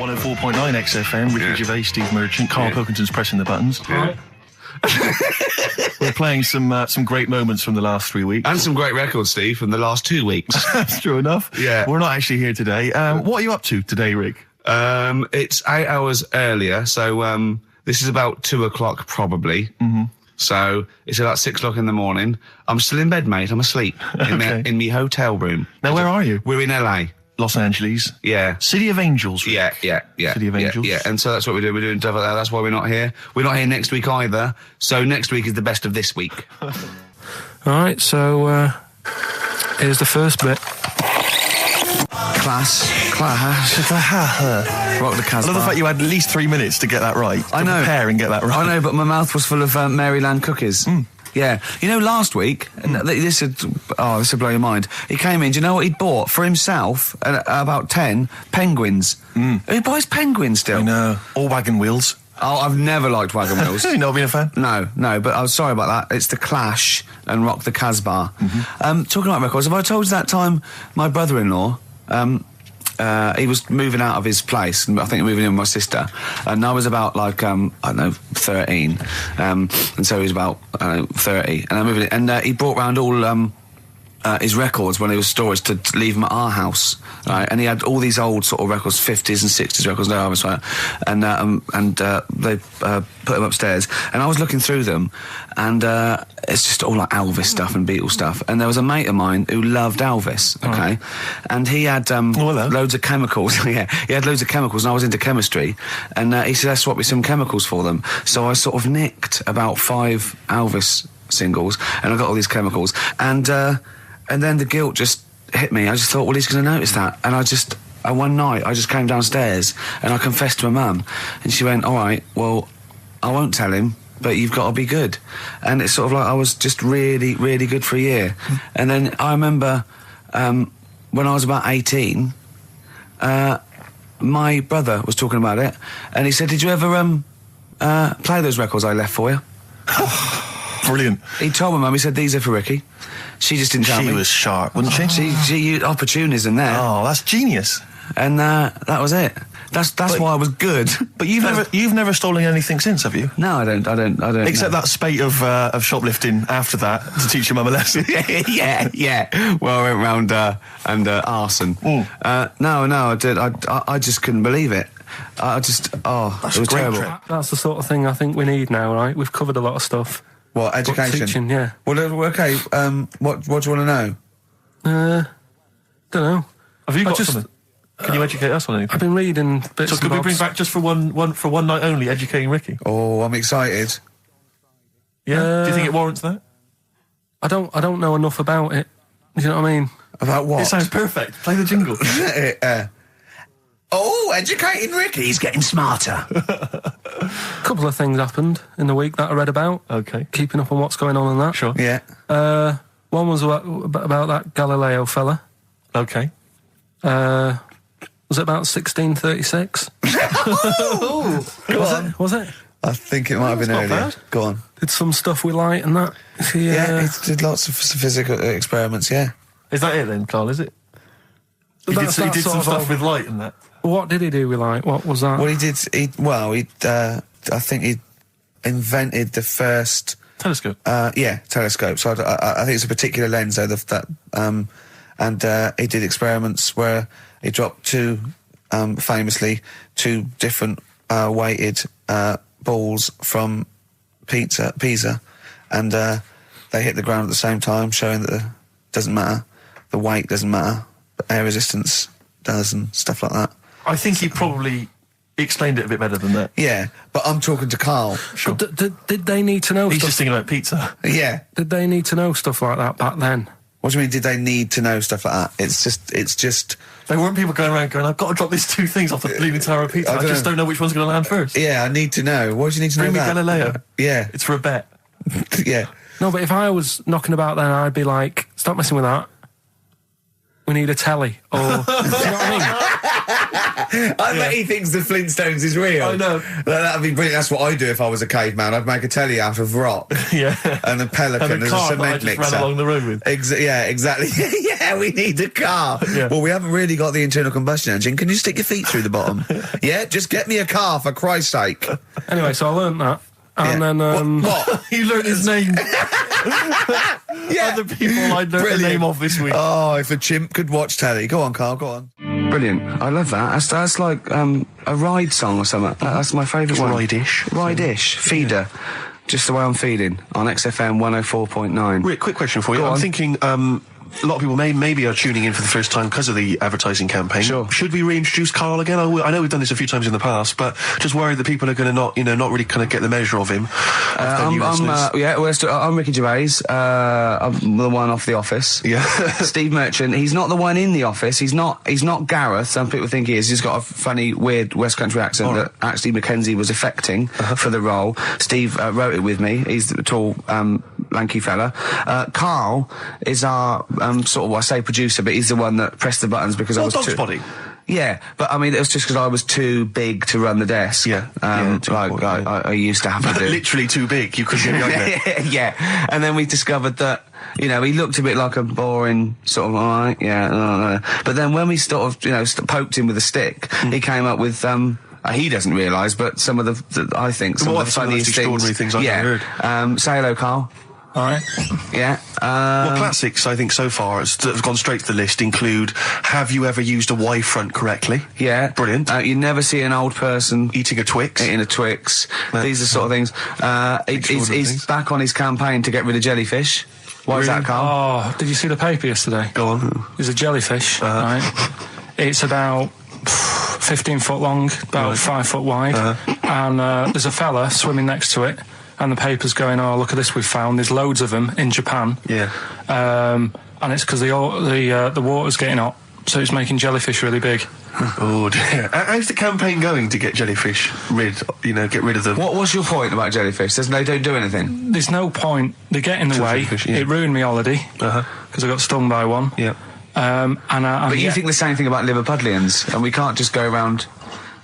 104.9 XFM, Ricky Gervais, Steve Merchant, Karl Pilkington's pressing the buttons. Yeah. We're playing some great moments from the last 3 weeks. And some great records, Steve, from the last 2 weeks. That's true enough. Yeah. We're not actually here today. What are you up to today, Rick? It's 8 hours earlier, so this is about 2 o'clock probably. Mm-hmm. So it's about 6 o'clock in the morning. I'm still in bed, mate. I'm asleep in my hotel room. Now, where are you? We're in LA. Los Angeles. Yeah. City of Angels. Rick. Yeah. City of Angels. Yeah, and so that's what we're doing. We're doing stuff like that. That's why we're not here. We're not here next week either. So next week is the best of this week. All right, so here's the first bit. Class. Rock the Casbah. I love the fact you had at least 3 minutes to get that right. I know. Prepare and get that right. I know, but my mouth was full of Maryland cookies. Yeah. You know, last week, this would blow your mind. He came in, do you know what he'd bought? For himself, about 10 penguins. He buys penguins still. I know. All wagon wheels. Oh, I've never liked wagon wheels. You've not been a fan? No, but I was sorry about that. It's The Clash and Rock the Casbah. Talking about records, have I told you that time my brother-in-law, he was moving out of his place, and I think moving in with my sister, and I was about, like, I don't know, 13, and so he was about, 30, and I moved in, and he brought round all his records when he was storage to leave them at our house, right? And he had all these old sort of records, 50s and 60s records, and they put them upstairs, and I was looking through them, and it's just all like Elvis stuff and Beatles stuff, and there was a mate of mine who loved Elvis, okay? And he had loads of chemicals. Yeah, he had loads of chemicals, and I was into chemistry, and he said, let's swap me some chemicals for them. So I sort of nicked about 5 Elvis singles, and I got all these chemicals, and then the guilt just hit me. I just thought, well, he's going to notice that. And one night, I just came downstairs and I confessed to my mum. And she went, all right, well, I won't tell him, but you've got to be good. And it's sort of like I was just really, really good for a year. And then I remember when I was about 18, my brother was talking about it. And he said, did you ever play those records I left for you? Brilliant. He told my mum, he said, these are for Ricky. She just didn't tell me. She was sharp, wasn't she? She used opportunism there. Oh, that's genius. And that was it. That's why I was good. But you've never stolen anything since, have you? No, I don't. Except that spate of shoplifting after that to teach your mum a lesson. yeah. Well, I went round and arson. No, I did. I just couldn't believe it. It was terrible. That's the sort of thing I think we need now, right? We've covered a lot of stuff. What, education? Teaching, yeah. Well, okay, what do you want to know? Don't know. Have you got something? Can you educate us on anything? I've been reading bits. So could we bring back just for one night only, educating Ricky? Oh, I'm excited. Yeah. Do you think it warrants that? I don't know enough about it. Do you know what I mean? About what? It sounds perfect. Play the jingle. Educating Ricky. He's getting smarter. A couple of things happened in the week that I read about. Okay. Keeping up on what's going on and that. Sure. Yeah. One was about that Galileo fella. Okay. Was it about 1636? Was it? I think it might have been earlier. Bad. Go on. Did some stuff with light and that. He did lots of physical experiments, yeah. Is that it then, Carl, is it? He did some stuff with light and that. What did he do with light? What was that? Well, I think he invented the first... Telescope? Telescope. So I think it's a particular lens, though, and he did experiments where he dropped famously two different weighted balls from Pisa, and they hit the ground at the same time, showing that it doesn't matter, the weight doesn't matter, but air resistance does, and stuff like that. I think he probably explained it a bit better than that. Yeah, but I'm talking to Carl. Sure. Did they need to know He's stuff? just thinking about pizza. Yeah. Did they need to know stuff like that back then? What do you mean, did they need to know stuff like that? It's just... There weren't people going around going, I've got to drop these 2 things off the Leaning Tower of Pizza. I just don't know which one's going to land first. Yeah, I need to know. Why do you need to know that? Bring me Galileo. Yeah. It's for a bet. Yeah. No, but if I was knocking about then, I'd be like, stop messing with that. We need a telly. Or, do you know what I mean? I bet he thinks the Flintstones is real. I know. That'd be brilliant. That's what I'd do if I was a caveman. I'd make a telly out of rock. Yeah. And a pelican And a as car a that I cement just mixer. ran along the road with. Yeah, exactly. Yeah, we need a car. Yeah. Well, we haven't really got the internal combustion engine. Can you stick your feet through the bottom? Yeah, just get me a car, for Christ's sake. Anyway, so I learnt that. And then, What? You learnt his name. Yeah. Other people I learnt the name of this week. Oh, if a chimp could watch telly. Go on, Carl, go on. Brilliant. I love that. That's like a ride song or something. That's my favourite one. Ride-ish. Ride-ish. Feeder. Just the way I'm feeding on XFM 104.9. Rick, quick question for you. Go I'm on. thinking a lot of people maybe are tuning in for the first time because of the advertising campaign. Sure. Should we reintroduce Karl again? I know we've done this a few times in the past, but just worried that people are going to not really kind of get the measure of him. I'm Ricky Gervais. I'm the one off The Office. Yeah. Steve Merchant. He's not the one in The Office. He's not Gareth. Some people think he is. He's got a funny, weird West Country accent that actually Mackenzie was affecting for the role. Steve wrote it with me. He's the tall, lanky fella. Karl is our sort of, I say producer, but he's the one that pressed the buttons because I was Dog's Body. Yeah, but I mean, it was just because I was too big to run the desk. Yeah. I used to have to do. Literally too big. You couldn't get behind there. Yeah, and then we discovered that, he looked a bit like a boring sort of, all right, yeah, but then when we sort of, poked him with a stick, he came up with, he doesn't realise, but some of the I think, some of the funniest extraordinary things I've ever heard. Say hello, Karl. all right. Yeah. Well, classics, I think, so far, that have gone straight to the list include, have you ever used a Y-front correctly? Yeah. Brilliant. You never see an old person Eating a Twix. eating a Twix. No. These are sort of things. He's back on his campaign to get rid of jellyfish. Why is that, Karl? Oh, did you see the paper yesterday? Go on. There's a jellyfish, right? It's about 15 foot long, about 5 foot wide, and there's a fella swimming next to it. And the paper's going, oh, look at this we've found. There's loads of them in Japan. Yeah. And it's because the water's getting hot, so it's making jellyfish really big. Oh, dear. How's the campaign going to get jellyfish get rid of them? What's your point about jellyfish? They don't do anything. There's no point. They get in the way. Jellyfish, yeah. It ruined me holiday because I got stung by one. Yeah. But you think the same thing about Liverpudlians, and we can't just go around,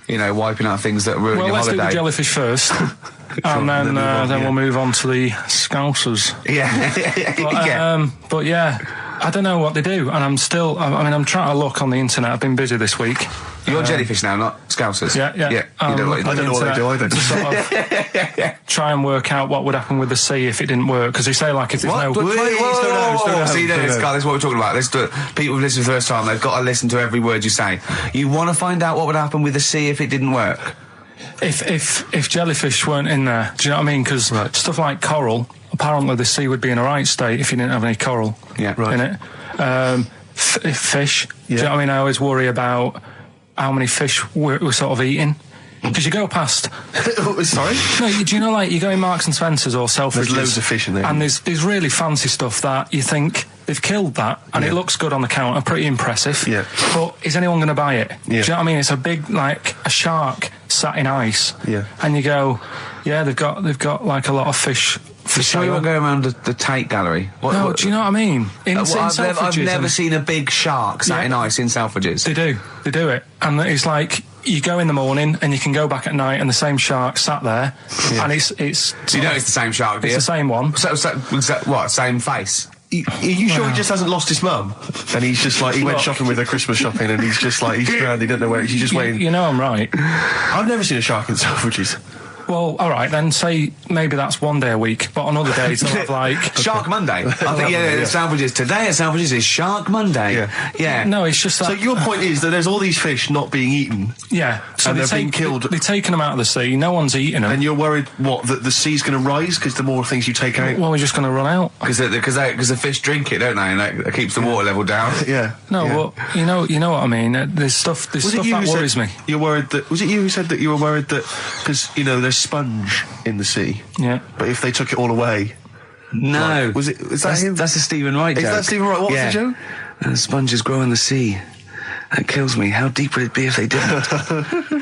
wiping out things that ruin Well, your let's holiday. do the jellyfish first. And then we'll move on to the Scousers. Yeah. But yeah, I don't know what they do, and I'm trying to look on the internet. I've been busy this week. You're jellyfish now, not Scousers. Yeah. You don't I don't know what they do either. To sort of try and work out what would happen with the sea if it didn't work, because they say like if there's What? no. Slow down. See, slow down. Carl, this is what we're talking about. Let's do it. People who've listened for the first time, they've got to listen to every word you say. You want to find out what would happen with the sea if it didn't work? If jellyfish weren't in there, do you know what I mean? Because stuff like coral, apparently the sea would be in a right state if you didn't have any coral in it. Fish, do you know what I mean? I always worry about how many fish we're sort of eating. Because you go past... Sorry? No, do you know, like, you go in Marks and Spencer's or Selfridges... There's loads of fish in there. And there's really fancy stuff that you think they've killed that, and it looks good on the counter, pretty impressive. Yeah. But is anyone going to buy it? Yeah. Do you know what I mean? It's a big, like, a shark sat in ice. Yeah. And you go, yeah, they've got like, a lot of fish... So you won't go around the Tate Gallery? Do you know what I mean? I've never seen a big shark sat in ice in Selfridges. They do it. And it's like... You go in the morning and you can go back at night and the same shark sat there, and it's. So you know it's the same shark, do you? It's the same one. So what? Same face? Are you sure he just hasn't lost his mum? And he's just like, he went shopping with her Christmas shopping, and he's just like, he's drowned, he doesn't know where, he's just waiting. You know I'm right. I've never seen a shark in Selfridges. Well, all right, then say maybe that's one day a week, but on other days they'll have like... Shark Monday. I think, Selfridges. Today at Selfridges is Shark Monday. Yeah. No, it's just that... So your point is that there's all these fish not being eaten. Yeah. So and they're being killed. They're taking them out of the sea, no one's eating them. And you're worried, that the sea's going to rise because the more things you take out? Well, we're just going to run out. Because the fish drink it, don't they? And that keeps the water level down. Yeah. No, well, you know what I mean? There's stuff that worries me. You're worried that... Was it you who said that you were worried that... Because, there's sponge in the sea. Yeah. But if they took it all away... No. Is that him? That's a Stephen Wright joke. Is that Stephen Wright? What's the joke? Sponges grow in the sea. That kills me. How deep would it be if they didn't?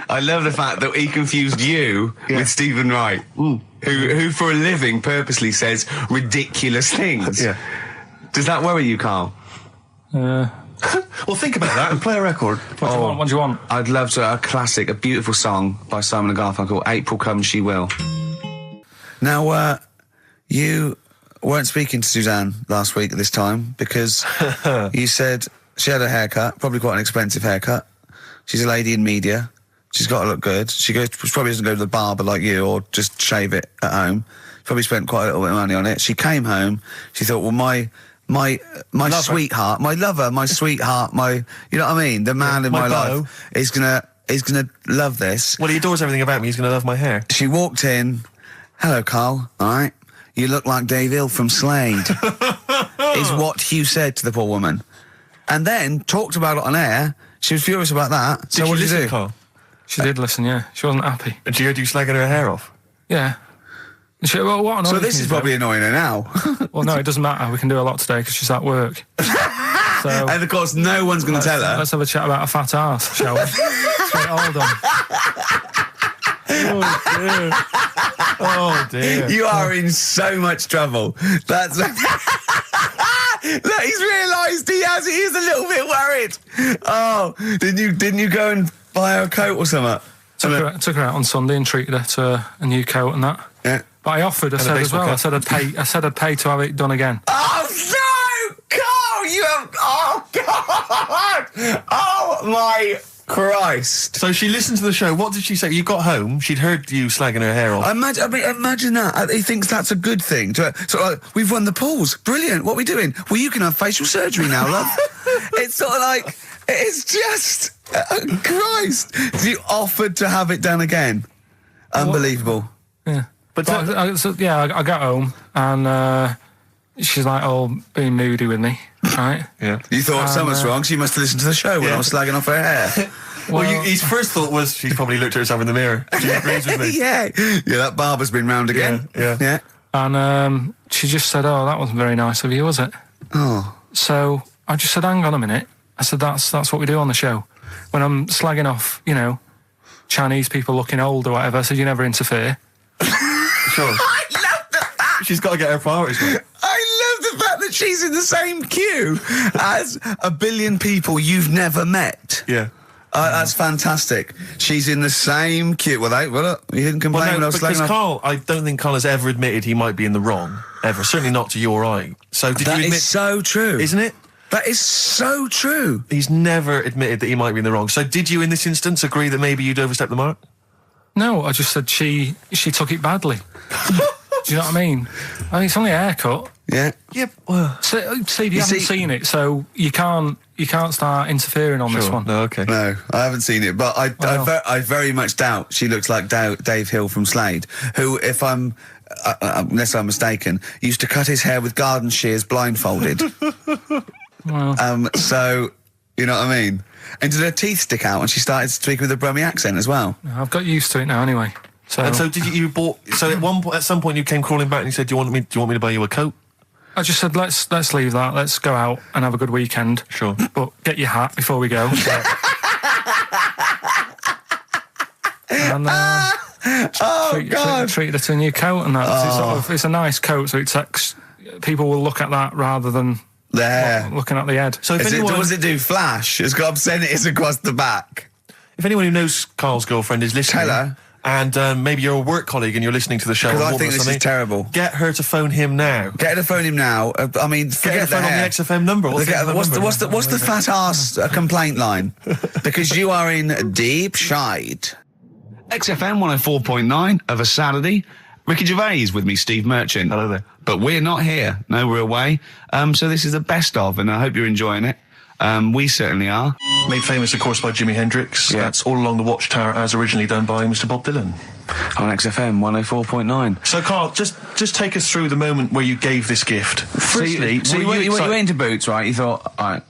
I love the fact that he confused you with Stephen Wright, who for a living purposely says ridiculous things. Yeah. Does that worry you, Karl? Well, think about that and play a record. What do you want? I'd love to. A classic, a beautiful song by Simon and Garfunkel, April Comes She Will. Now, you weren't speaking to Suzanne last week at this time because you said she had a haircut, probably quite an expensive haircut. She's a lady in media. She's got to look good. She probably doesn't go to the barber like you or just shave it at home. Probably spent quite a little bit of money on it. She came home. She thought, well, my sweetheart, my lover, my sweetheart, you know what I mean? The man in my life is gonna love this. Well, he adores everything about me. He's gonna love my hair. She walked in. Hello, Carl. All right. You look like Dave Hill from Slade. Is what Hugh said to the poor woman. And then talked about it on air. She was furious about that. So what did you do? Carl? She did listen, yeah. She wasn't happy. And she heard you slagging her hair off? Yeah. She, well, what so this is probably annoying her now. Well, no, it doesn't matter. We can do a lot today because she's at work. So, and of course, no one's going to tell her. Let's have a chat about a fat arse, shall we? Hold on. Oh dear. You are in so much trouble. That's... Look, he's realised he is a little bit worried. Oh, didn't you go and buy her a coat or something? Took her out on Sunday and treated her to a new coat and that. Yeah. But I offered, I said as well, I said I'd pay to have it done again. Oh no! Carl, you have... Oh God! Oh my Christ! So she listened to the show. What did she say? You got home, she'd heard you slagging her hair off. Imagine that. He thinks that's a good thing. We've won the polls. Brilliant. What are we doing? Well, you can have facial surgery now, love. It's sort of like... It's just... Christ! You offered to have it done again. Unbelievable. Yeah. But I got home and she's like all being moody with me, right? Yeah. You thought something's wrong, so you must have listened to the show when I was slagging off her hair. Well, his first thought was she's probably looked at herself in the mirror. She agrees with me. Yeah, that barber's been round again. Yeah. And she just said, "Oh, that wasn't very nice of you, was it?" Oh. So I just said, "Hang on a minute." I said, "That's what we do on the show. When I'm slagging off, Chinese people looking old or whatever, I said, you never interfere." Sure. I love the fact. She's got to get her priorities right. I love the fact that she's in the same queue as a billion people you've never met. Yeah. That's fantastic. She's in the same queue. Well, he didn't complain when I was slagging off. Carl, I don't think Carl has ever admitted he might be in the wrong. Ever. Certainly not to you or I. So did you admit... That is so true. Isn't it? That is so true. He's never admitted that he might be in the wrong. So did you, in this instance, agree that maybe you'd overstepped the mark? No, I just said she took it badly. Do you know what I mean? I mean, it's only a haircut. Yeah. Yeah. Well, Steve, you haven't seen it, so you can't start interfering on this one. No, okay. No, I haven't seen it, but I very much doubt she looks like Dave Hill from Slade, who, if I'm... unless I'm mistaken, used to cut his hair with garden shears blindfolded. Well. So, you know what I mean? And did her teeth stick out and she started speaking with a Brummie accent as well? I've got used to it now anyway. So, and so did you bought... So at some point you came crawling back and you said, do you want me to buy you a coat? I just said, let's leave that. Let's go out and have a good weekend. Sure. But get your hat before we go. And... treated her to a new coat and that. It's a nice coat, so people will look at that rather than looking at the head. So does it do flash? It's got obscenities across the back. If anyone who knows Carl's girlfriend is listening, tell her. And maybe you're a work colleague and you're listening to the show. Because I think this is terrible. Get her to phone him now. Get her to phone him now. I mean, forget the phone on the XFM number. What's the fat arse complaint line? Because you are in deep shite. XFM 104.9 of a Saturday. Ricky Gervais with me, Steve Merchant. Hello there. But we're not here. No, we're away. So this is the best of, and I hope you're enjoying it. We certainly are. Made famous, of course, by Jimi Hendrix. Yeah. That's All Along the Watchtower, as originally done by Mr. Bob Dylan. On XFM 104.9. So, Carl, just take us through the moment where you gave this gift. Firstly, you went into Boots, right? You thought, all right,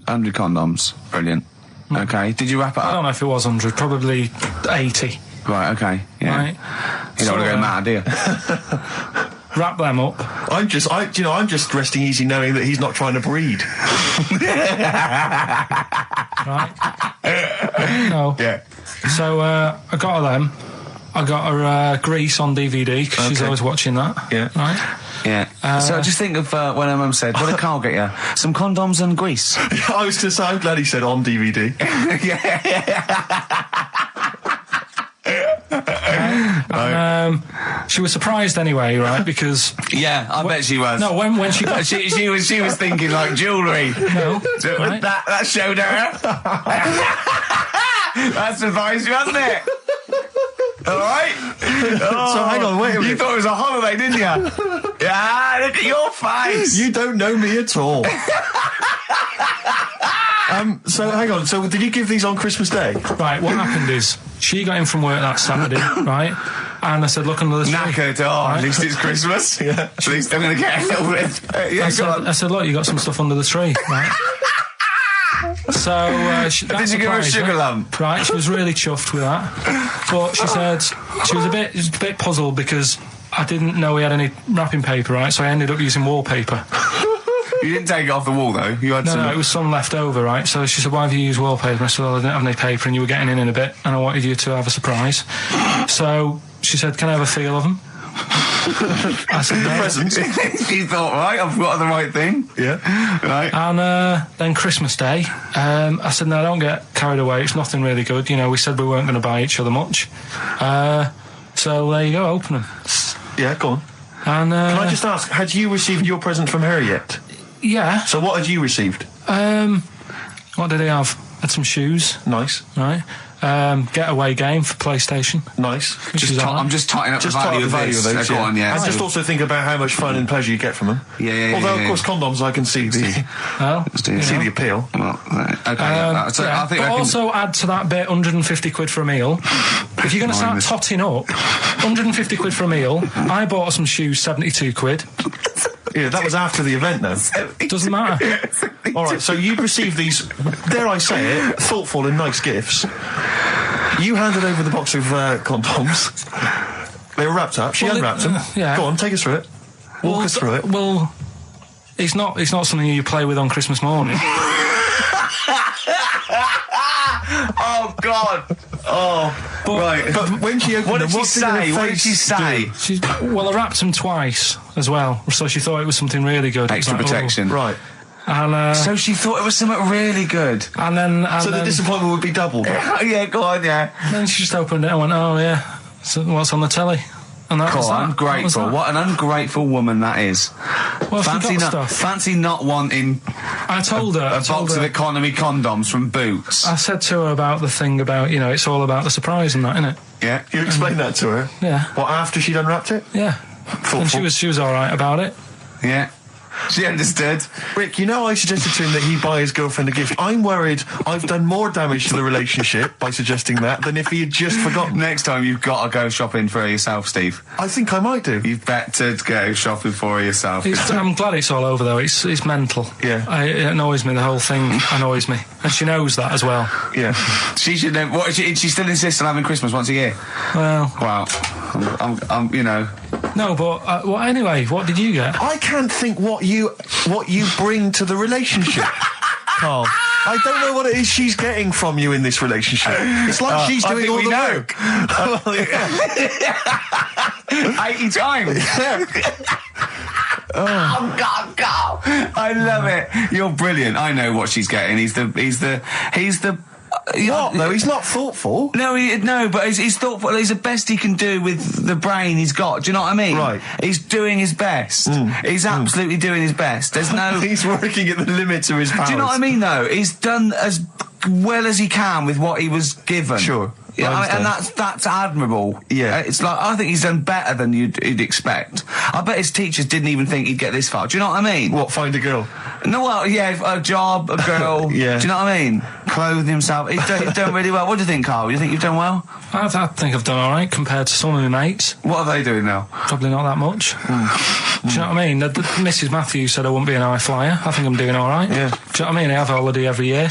100 condoms. Brilliant. Okay. Did you wrap it up? I don't know if it was 100, probably 80. Right, okay. Yeah. Right. You don't want to go mad, do you? Wrap them up. I'm just resting easy knowing that he's not trying to breed. Right. No. Yeah. So I got her them. I got her Grease on DVD because she's always watching that. Yeah. Right. Yeah. So just think of when her mum said, "What did Carl get you? Some condoms and grease." I was going to say, I'm glad he said on DVD. She was surprised anyway, right? Because I bet she was. no, when she got she was thinking like jewellery. no, right? That showed her. That surprised you, hasn't it? All right. So hang on, wait a minute. You thought it was a holiday, didn't you? Yeah. Look at your face. You don't know me at all. So hang on. So did you give these on Christmas Day? Right, what happened is she got in from work that Saturday, right? And I said, look under the tree. Knackered. At least it's Christmas. Yeah. At least I'm going to get a little bit. I said, look, you got some stuff under the tree, right? So did you give her a sugar lump? Right, she was really chuffed with that. But she said she was a bit puzzled because I didn't know we had any wrapping paper, right? So I ended up using wallpaper. You didn't take it off the wall, though. You had No, it was some left over, right? So she said, why have you used wallpaper? I said, well, I didn't have any paper and you were getting in a bit and I wanted you to have a surprise. So she said, can I have a feel of them? I said, no. Presents. She thought, right, I've got the right thing. Yeah. Right. And then Christmas Day, I said, no, don't get carried away. It's nothing really good. You know, we said we weren't going to buy each other much. So there you go, open them. Yeah, go on. And Can I just ask, had you received your present from her yet? yeah. So what had you received? What did he have? Had some shoes, Nice. right? Getaway game for PlayStation. Nice. I'm just totting up Just the value of value this. of those, Go on, yeah. And just also think about how much fun and pleasure you get from them. Yeah. Although, of course, condoms, I can see the Well, you see know. the appeal. Well, okay. So yeah. I think But I can. also add to that bit 150 quid for a meal. If you're going to start Minus. totting up, 150 quid for a meal. I bought her some shoes, 72 quid. Yeah, that was after the event, though. Doesn't matter. All right, so you'd received these, dare I say it, thoughtful and nice gifts. You handed over the box of condoms. They were wrapped up. She Well, unwrapped them. yeah. Go on, take us through it. Walk us through it. Well, it's not something you play with on Christmas morning. Oh God! Oh, right. But when she opened What them, did she what her say? What did she face say? Well, I wrapped them twice as well, so she thought it was something really good. Extra It was like, protection. do? Right. And So she thought it was something really good. and then So the disappointment would be doubled. Yeah, go on, yeah. then she just opened it and went, oh yeah, so what's on the telly? And that was Cool, that. ungrateful. That was What an ungrateful woman that is. that. Well, she got stuff. Fancy not wanting I told her. a box of economy condoms from Boots. I said to her about the thing about, you know, it's all about the surprise and that, innit? Yeah. You explained that to her? Yeah. What, after she'd unwrapped it? Yeah. Thoughtful. And she was all right about it. Yeah. She understood. Rick, you know I suggested to him that he buy his girlfriend a gift. I'm worried I've done more damage to the relationship by suggesting that than if he had just forgotten. Next time you've got to go shopping for her yourself, Steve. I think I might do. You've better go shopping for her yourself. I'm glad it's all over though. It's mental. Yeah. It annoys me. The whole thing annoys me, and she knows that as well. Yeah. She should know. What, she still insists on having Christmas once a year? Well, Wow. I'm you know. no, but well, anyway, what did you get? I can't think what you bring to the relationship, Carl. I don't know what it is she's getting from you in this relationship. It's like she's I doing think all we the know. work. Well, yeah. 80 times. Oh God, God! I love it. You're brilliant. I know what she's getting. He's the. What? No, he's not thoughtful. No, but he's thoughtful. He's the best he can do with the brain he's got. Do you know what I mean? Right. He's doing his best. He's absolutely doing his best. There's no. He's working at the limits of his powers. Do you know what I mean? Though he's done as well as he can with what he was given. Sure. Yeah, I and understand. that's admirable. Yeah. It's like I think he's done better than you'd expect. I bet his teachers didn't even think he'd get this far. Do you know what I mean? What, find a girl? No, well, yeah, a job, a girl. Yeah. Do you know what I mean? Clothing himself. He's done really well. What do you think, Carl? You think you've done well? I think I've done all right compared to some of my mates. What are they doing now? Probably not that much. Do you know what I mean? Mrs. Matthews said I wouldn't be an high flyer. I think I'm doing all right. Yeah. Do you know what I mean? I have a holiday every year.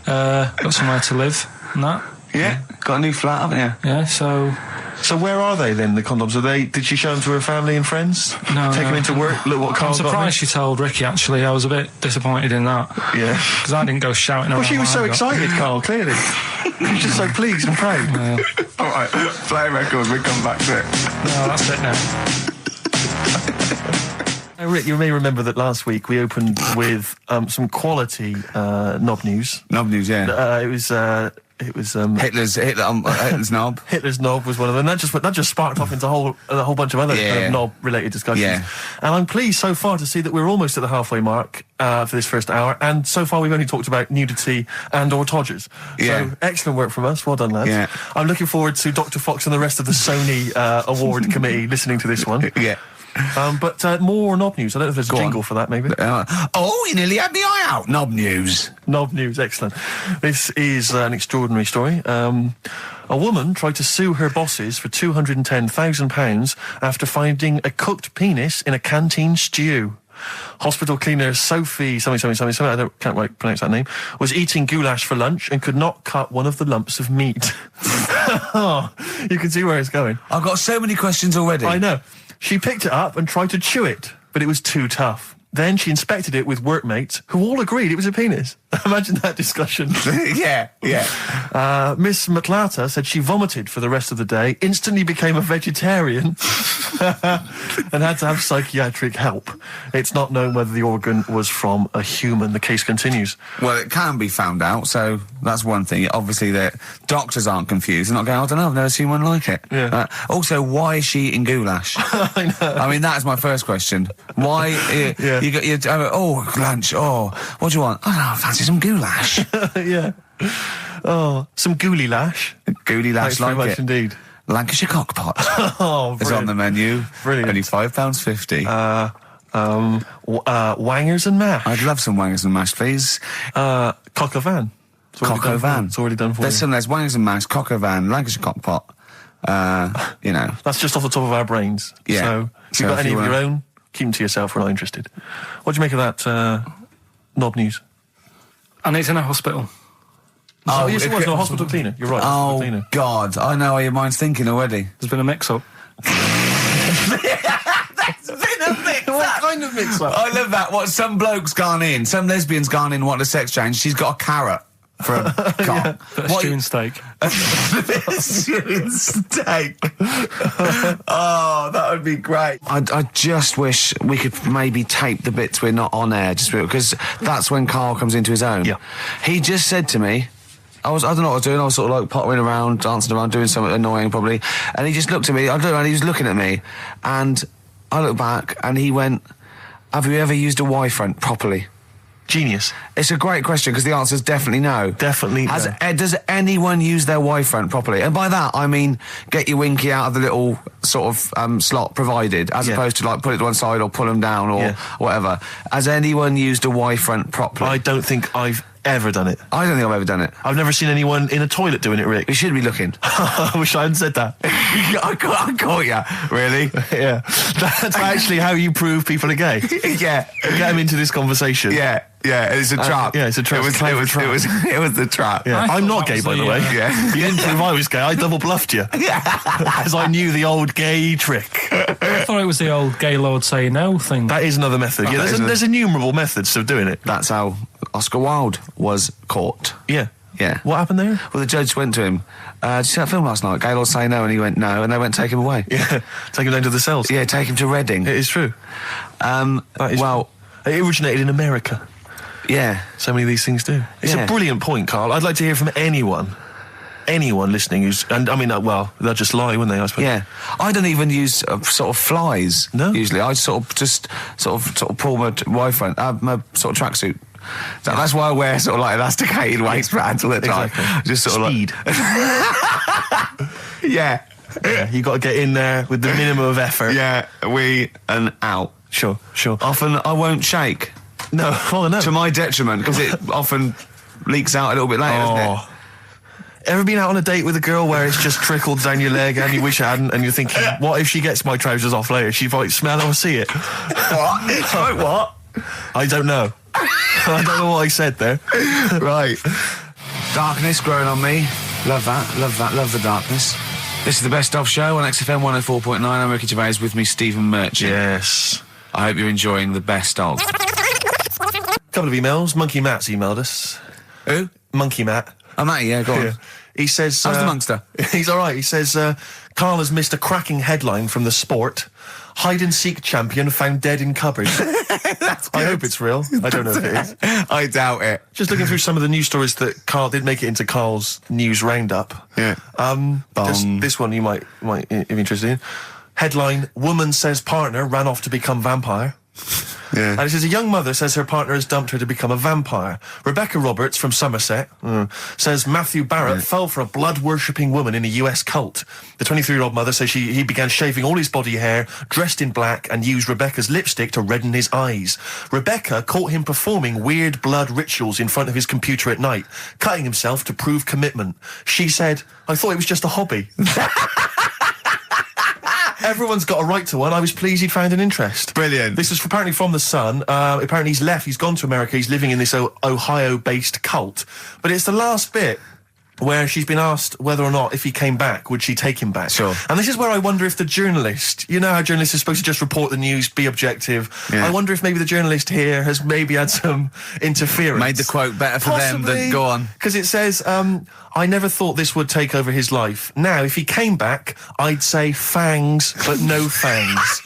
Got somewhere to live and that. Yeah. Got a new flat, haven't you? Yeah, so So where are they then, the condoms? Did she show them to her family and friends? No, Take no. them into work? Look what I'm Carl got me? surprised she told Ricky, actually. I was a bit disappointed in that. Yeah. Because I didn't go shouting around. Well, she was what so I got. excited, Carl, clearly. She was just so pleased and proud. All right. Play a record. We'll come back to it. No, that's it now. Rick, you may remember that last week we opened with some quality knob news. Knob news, yeah. It was Hitler's knob. Hitler's knob was one of them. That just sparked off into a whole bunch of other kind of knob-related discussions. Yeah. And I'm pleased so far to see that we're almost at the halfway mark for this first hour. And so far we've only talked about nudity and/or todgers. Yeah. So excellent work from us. Well done, lads. Yeah. I'm looking forward to Dr. Fox and the rest of the Sony award committee listening to this one. Yeah. But more knob news. I don't know if there's a jingle for that, maybe. You nearly had the eye out. Knob news. Knob news, excellent. This is an extraordinary story. A woman tried to sue her bosses for £210,000 after finding a cooked penis in a canteen stew. Hospital cleaner Sophie, something, I can't pronounce that name, was eating goulash for lunch and could not cut one of the lumps of meat. You can see where it's going. I've got so many questions already. I know. She picked it up and tried to chew it, but it was too tough. Then she inspected it with workmates, who all agreed it was a penis. Imagine that discussion. Yeah. Miss McLata said she vomited for the rest of the day, instantly became a vegetarian, and had to have psychiatric help. It's not known whether the organ was from a human. The case continues. Well, it can be found out, so that's one thing. Obviously, the doctors aren't confused. They're not going, I don't know, I've never seen one like it. Yeah. Also, why is she eating goulash? I know. I mean, that's my first question. Why? You got your lunch. Oh, what do you want? I fancy some goulash. Yeah. Oh, some gooly lash. Gooly lash, Thanks very much it. indeed. Lancashire cockpot Oh, is on the menu. Brilliant. Only £5.50. Wangers and mash. I'd love some wangers and mash, please. Cock o' van. Cock o' van. It's already done for There's you. there's wangers and mash, cock o' van, Lancashire cockpot. That's just off the top of our brains. Yeah. So if you've got any of your own, keep them to yourself. We're not interested. What do you make of that knob news? And it's in a hospital. Oh, yes, it was a hospital cleaner. You're right. Oh, cleaner. God. I know how your mind's thinking already. There's been a mix-up. What kind of mix-up? I love that. What, some bloke's gone in, some lesbian's gone in, wanting a sex change. She's got a carrot for a cock. Stewing steak. Stewing steak. Oh, that would be great. I just wish we could maybe tape the bits we're not on air, just because that's when Karl comes into his own. Yeah. He just said to me, I don't know what I was doing. I was sort of like pottering around, dancing around, doing something annoying probably. And he just looked at me. I don't know, and he was looking at me. And I looked back and he went, have you ever used a Y-front properly? Genius. It's a great question because the answer is definitely no. Definitely no. Does anyone use their Y-front properly? And by that, I mean get your winky out of the little sort of slot provided, as opposed to like put it to one side or pull them down or whatever. Has anyone used a Y-front properly? I don't think I've ever done it. I don't think I've ever done it. I've never seen anyone in a toilet doing it, Rick. You should be looking. I wish I hadn't said that. I caught you. Really? Yeah. That's actually how you prove people are gay. Yeah. Get them into this conversation. Yeah. It's a trap. Yeah, it's a trap. It was the trap. Yeah. I'm not gay, by the way. Yeah. You didn't prove I was gay. I double bluffed you. Yeah. Because I knew the old gay trick. I thought it was the old gay lord say no thing. That is another method. Yeah, there's innumerable methods of doing it. That's how Oscar Wilde was caught. Yeah. Yeah. What happened there? Well, the judge went to him, did you see that film last night? Gaylord Say No, and he went no, and they went take him away. Yeah. Take him down to the cells. Yeah, take him to Reading. It is true. Well, it originated in America. Yeah. So many of these things do. It's a brilliant point, Karl. I'd like to hear from anyone listening who's, and I mean, well, they'll just lie, wouldn't they, I suppose? Yeah. I don't even use sort of flies. No. Usually. I sort of pull my Y-front, my sort of tracksuit. So that's why I wear sort of like elasticated waistbands all the time. Exactly. Just sort Speed. of like... Yeah. You got to get in there with the minimum of effort. Yeah, we and out. Sure. Often I won't shake. No, no. To my detriment, because it often leaks out a little bit later, doesn't it? Ever been out on a date with a girl where it's just trickled down your leg and you wish it hadn't, and you're thinking, what if she gets my trousers off later? She might smell or see it. What? Like what? I don't know. I don't know what I said there. Right. Darkness growing on me. Love that. Love the darkness. This is the Best Of Show on XFM 104.9. I'm Ricky Gervais, with me Stephen Merchant. Yes. I hope you're enjoying the Best Of. Couple of emails. Monkey Matt's emailed us. Who? Monkey Matt. Oh, Matty, yeah, go on. Yeah. He says... How's the Munster? He's all right. He says, Karl has missed a cracking headline from The Sport. Hide-and-seek champion found dead in cupboard. I hope it's real. I don't know if it is. I doubt it. Just looking through some of the news stories that Karl did make it into Karl's news roundup. Yeah. This one you might be interested in. Headline, woman says partner ran off to become vampire. Yeah. And it says a young mother says her partner has dumped her to become a vampire. Rebecca Roberts from Somerset says Matthew Barrett fell for a blood-worshipping woman in a US cult. The 23-year-old mother says he began shaving all his body hair, dressed in black, and used Rebecca's lipstick to redden his eyes. Rebecca caught him performing weird blood rituals in front of his computer at night, cutting himself to prove commitment. She said, I thought it was just a hobby. Everyone's got a right to one. I was pleased he'd found an interest. Brilliant. This is apparently from The Sun. Apparently he's left. He's gone to America. He's living in this Ohio-based cult. But it's the last bit where she's been asked whether or not, if he came back, would she take him back? Sure. And this is where I wonder if the journalist, you know how journalists are supposed to just report the news, be objective. Yeah. I wonder if maybe the journalist here has maybe had some interference. Made the quote better for them than go on. Because it says, I never thought this would take over his life. Now, if he came back, I'd say fangs, but no fangs.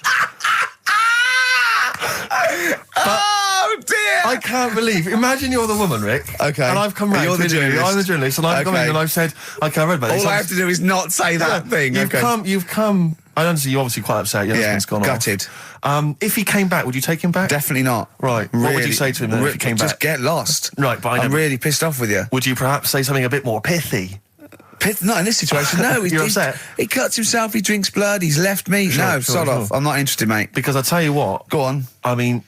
Oh dear! I can't believe. Imagine you're the woman, Rick. Okay. And I've come round. You're the to you. journalist. I'm the journalist, and I've come in Okay. and I've said, okay, I read about this. All I have to do is not say that thing. You've come. I understand you're obviously quite upset. Your husband's gone gutted. off. If he came back, would you take him back? Definitely not. Right. What would you say to him then if he came Just back? get lost. Right, but I'm really pissed off with you. Would you perhaps say something a bit more pithy? Not in this situation, no. You're upset? He cuts himself, he drinks blood, he's left me. Sure, sod off. I'm not interested, mate. Because I tell you what. Go on. I mean,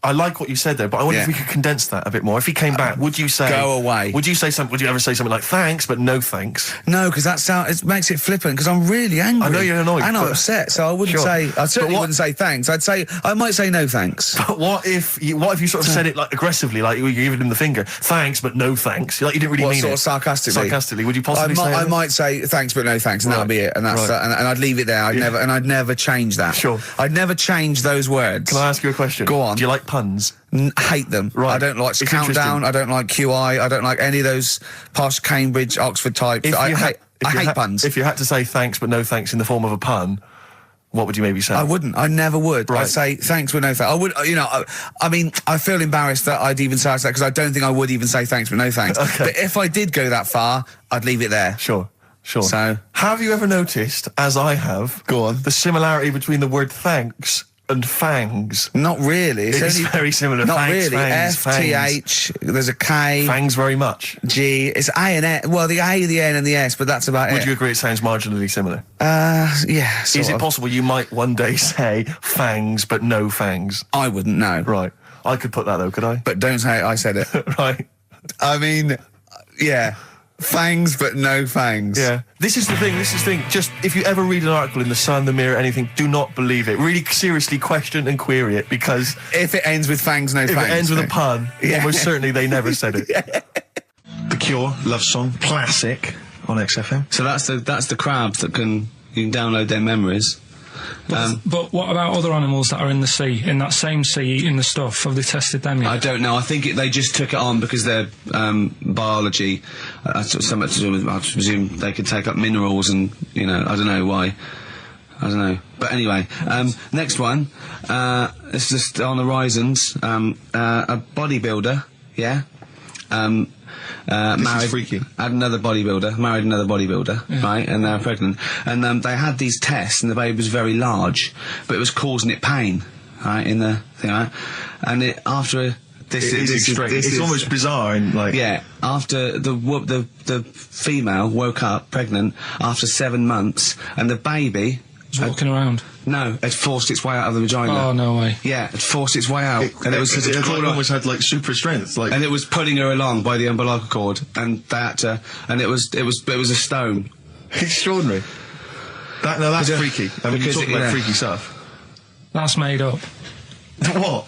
I like what you said there, but I wonder if we could condense that a bit more. If he came back, would you say... Go away. Would you ever say something like, thanks, but no thanks? No, because it makes it flippant, because I'm really angry. I know you're annoyed. And I'm upset, so I wouldn't I certainly wouldn't say thanks. I might say no thanks. But what if you sort of said it like aggressively, like you were giving him the finger, thanks, but no thanks? Like you didn't really mean sort it. of sarcastically? Sarcastically, would you possibly say I might say thanks, but no thanks, and that'll be it. And that's and I'd leave it there. I'd never change that. Sure. I'd never change those words. Can I ask you a question? Go on. Do you like puns? Hate them. Right. I don't like It's Countdown. I don't like QI. I don't like any of those posh Cambridge, Oxford types. I hate puns. If you had to say thanks but no thanks in the form of a pun, what would you maybe say? I wouldn't. I never would. Right. I'd say thanks but no thanks. I would. I mean, I feel embarrassed that I'd even say that because I don't think I would even say thanks but no thanks. Okay. But if I did go that far, I'd leave it there. Sure. So, have you ever noticed, as I have, the similarity between the word thanks and fangs? Not really. It's very similar. Not Thanks, really. fangs, FTH. There's a K. Fangs very much. G. It's A and N. Well, the A, the N, and the S, but that's about it. Would you agree it sounds marginally similar? Yeah. Is it possible you might one day say fangs but no fangs? I wouldn't know. Right. I could put that though, could I? But don't say I said it. Right. I mean, yeah. Fangs, but no fangs. Yeah. This is the thing. Just, if you ever read an article in The Sun, The Mirror, anything, do not believe it. Really seriously question and query it, because... If it ends with fangs, no fangs. If it ends with a pun, almost certainly they never said it. The Cure, Love Song, classic on XFM. So that's the crabs that you can download their memories. But what about other animals that are in the sea, in that same sea, eating the stuff? Have they tested them yet? I don't know. I think they just took it on because their biology, something to do with, I presume they could take up minerals and, I don't know why. I don't know. But anyway, next one, it's just on the horizons, a bodybuilder, married, freaky. married another bodybuilder, right, and they're pregnant, and they had these tests, and the baby was very large, but it was causing it pain, right, in the thing, right, and it's almost bizarre, and after the female woke up pregnant after 7 months, and the baby was walking around. No, it forced its way out of the vagina. Oh, no way. Yeah, it forced its way out. It almost had super strength. And it was pulling her along by the umbilical cord, and and it was a stone. Extraordinary. That's freaky. I mean, you're talking about freaky stuff. That's made up. What?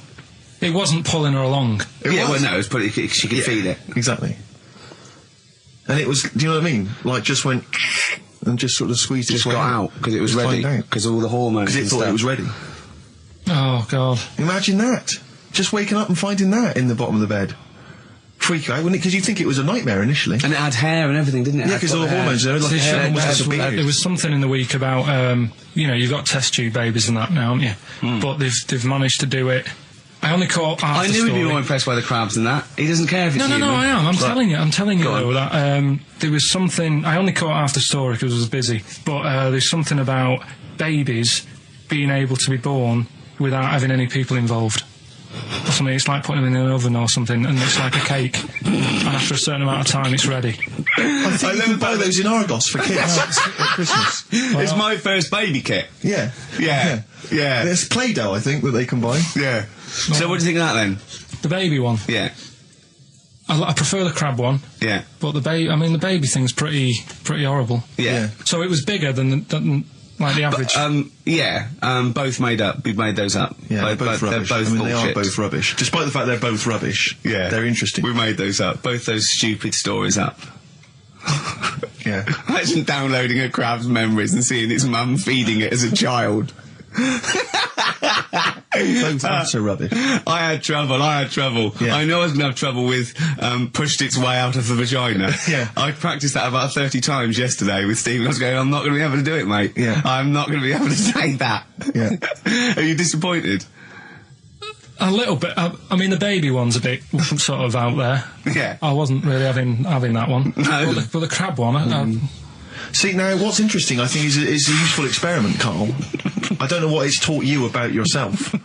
It wasn't pulling her along. It was putting. She could feel it. Exactly. And it was. Do you know what I mean? Like, just went and just sort of squeezed its way got out because it was ready. Because all the hormones. Because it thought it was ready. Oh God! Imagine that. Just waking up and finding that in the bottom of the bed. freak you out, wouldn't it? Because you'd think it was a nightmare initially. And it had hair and everything, didn't it? Yeah, because all the hormones there, like there was something in the week about, you've got test tube babies and that now, haven't you? But they've managed to do it. I only caught half I the knew story. he'd be more impressed by the crabs than that. He doesn't care if it's human. No, I am. I'm telling you though, that there was something. I only caught half the story because I was busy. But there's something about babies being able to be born without having any people involved. Or something. It's like putting them in an oven or something, and it's like a cake. And after a certain amount of time, it's ready. I think you can buy those in Argos for kids at Christmas. It's my first baby kit. Yeah. There's Play-Doh, I think, that they can buy. Yeah. So what do you think of that then? The baby one. Yeah. I prefer the crab one. Yeah. But the baby thing's pretty horrible. Yeah. So it was bigger than like the average. Both made up. We made those up. Yeah, they're both rubbish. They're both they bullshit. are both rubbish. Despite the fact they're both rubbish. Yeah. They're interesting. We made those up. Both those stupid stories up. Yeah. Imagine downloading a crab's memories and seeing its mum feeding it as a child. Both are rubbish. I had trouble. Yeah. I know I was going to have trouble with pushed its way out of the vagina. Yeah. I practiced that about 30 times yesterday with Stephen. I was going, I'm not going to be able to do it, mate. Yeah. I'm not going to be able to say that. Yeah. Are you disappointed? A little bit. I mean, the baby one's a bit sort of out there. Yeah. I wasn't really having that one. No. But the crab one, See, now, what's interesting, I think, is a useful experiment, Carl. I don't know what it's taught you about yourself,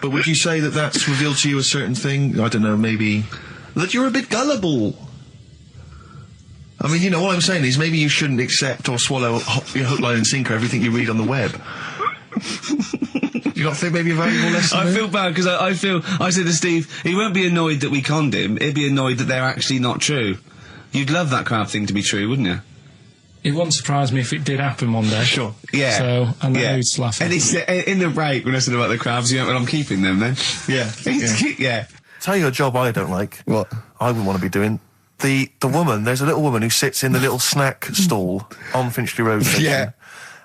but would you say that that's revealed to you a certain thing? I don't know, maybe that you're a bit gullible. I mean, what I'm saying is maybe you shouldn't accept or swallow hook, line and sinker everything you read on the web. Do you not think maybe a valuable lesson? I feel bad because I said to Steve, he won't be annoyed that we conned him, he'd be annoyed that they're actually not true. You'd love that kind of thing to be true, wouldn't you? it wouldn't surprise me if it did happen one day. Sure. Yeah. So, and then who's laughing? And it's in the break when I said about the crabs, well, I'm keeping them then. Yeah. Yeah. Tell you a job I don't like. What? I wouldn't want to be doing. The woman, there's a little woman who sits in the little snack stall on Finchley Road. Yeah.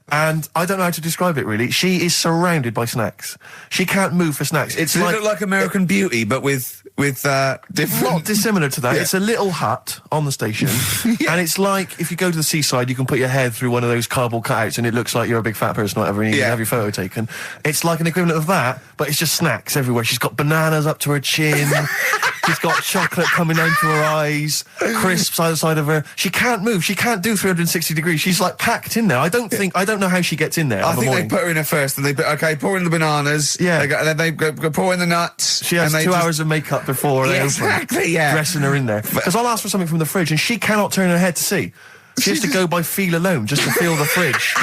And I don't know how to describe it really. She is surrounded by snacks. She can't move for snacks. Does it look like American Beauty, but with different... Not dissimilar to that. Yeah. It's a little hut on the station. And it's like, if you go to the seaside, you can put your head through one of those cardboard cutouts and it looks like you're a big fat person or whatever, and you can have your photo taken. It's like an equivalent of that, but it's just snacks everywhere. She's got bananas up to her chin. She's got chocolate coming down to her eyes, crisps either side of her. She can't move. She can't do 360 degrees. She's like packed in there. I don't know how she gets in there. I think they put her in there first, and they pour in the bananas. Yeah. And then they go pour in the nuts. She has 2 hours of makeup before they open, dressing her in there. Because I'll ask for something from the fridge, and she cannot turn her head to see. She has to go by feel alone, just to feel the fridge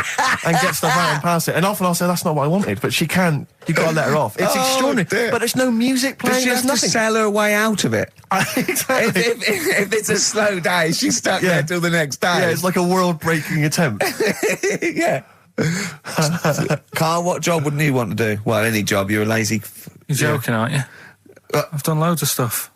and get stuff out and pass it. And often I'll say, that's not what I wanted, but she can't. You've got to let her off. It's extraordinary. Dear. But there's no music playing. Does she have nothing. to sell her way out of it? Exactly. If it's a slow day, she's stuck there till the next day. Yeah, it's like a world-breaking attempt. Yeah. Carl, what job wouldn't you want to do? Well, any job. You're a lazy... You're joking, aren't you? I've done loads of stuff.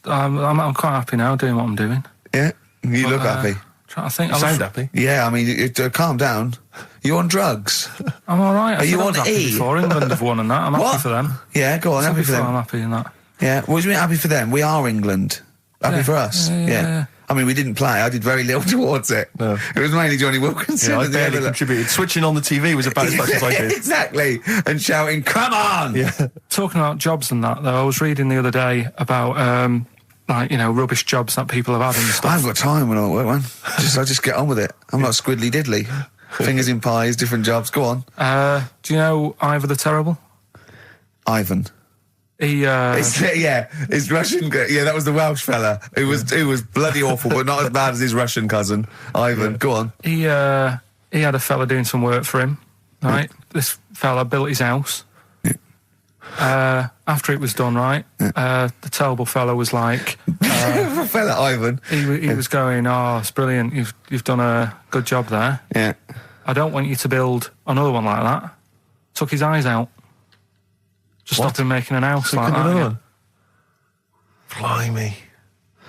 I'm quite happy now doing what I'm doing. Yeah? You look happy. Trying to think. You sound happy. Yeah, I mean, calm down. You on drugs? I'm all right. Are you on E? Before England have won and that. I'm happy for them. Yeah, go on. Happy for them. I'm happy in that. Yeah. What do you mean happy for them? We are England. Happy for us. Yeah. I mean, we didn't play. I did very little towards it. No. It was mainly Johnny Wilkinson. Yeah, I barely contributed. Switching on the TV was about as much as I did. Exactly. And shouting, "Come on!" Yeah. Talking about jobs and that, though, I was reading the other day about rubbish jobs that people have had and stuff. I haven't got time when I'm at work, man. I just get on with it. I'm not squiddly diddly. Fingers in pies, different jobs. Go on. Do you know Ivor the Terrible? Ivan. His Russian. Yeah, that was the Welsh fella. It was bloody awful, but not as bad as his Russian cousin, Ivan. Yeah. Go on. He had a fella doing some work for him. Right, this fella built his house. After it was done, right, the terrible fella was like, fella Ivan. He was going, "Oh, it's brilliant. You've done a good job there. Yeah. I don't want you to build another one like that." Took his eyes out. Just stopped him making an house like that. One? Blimey.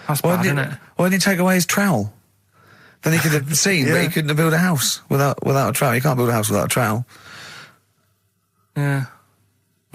That's bad, isn't it? Why didn't he take away his trowel? Then he could have seen, but he couldn't have built a house without a trowel. You can't build a house without a trowel. Yeah.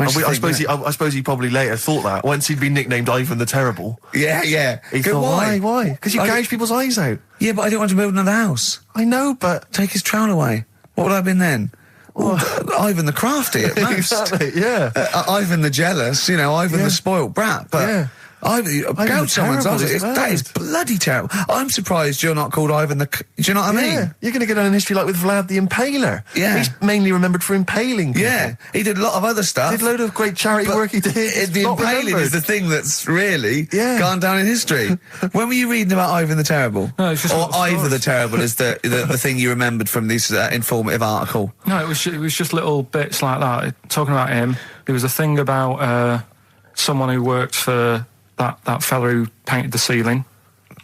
I suppose he probably later thought that once he'd been nicknamed Ivan the Terrible. Yeah. He thought, why? Because you gouge people's eyes out. Yeah, but I didn't want to build another house. I know, but take his trowel away. What would I have been then? Ivan the Crafty at most. Exactly, yeah. Ivan the Jealous, Ivan the spoilt brat. But gouge someone's eyes. That is bloody terrible. I'm surprised you're not called Ivan the... Do you know what I mean? You're going to get on in history like with Vlad the Impaler. Yeah. He's mainly remembered for impaling people. Yeah, he did a lot of other stuff. Did a load of great charity work he did. The impaling is the thing that's really gone down in history. When were you reading about Ivan the Terrible? No, it's just or Ivor the Terrible is the thing you remembered from this informative article? No, it was just little bits like that. Talking about him, there was a thing about someone who worked for that fella who painted the ceiling.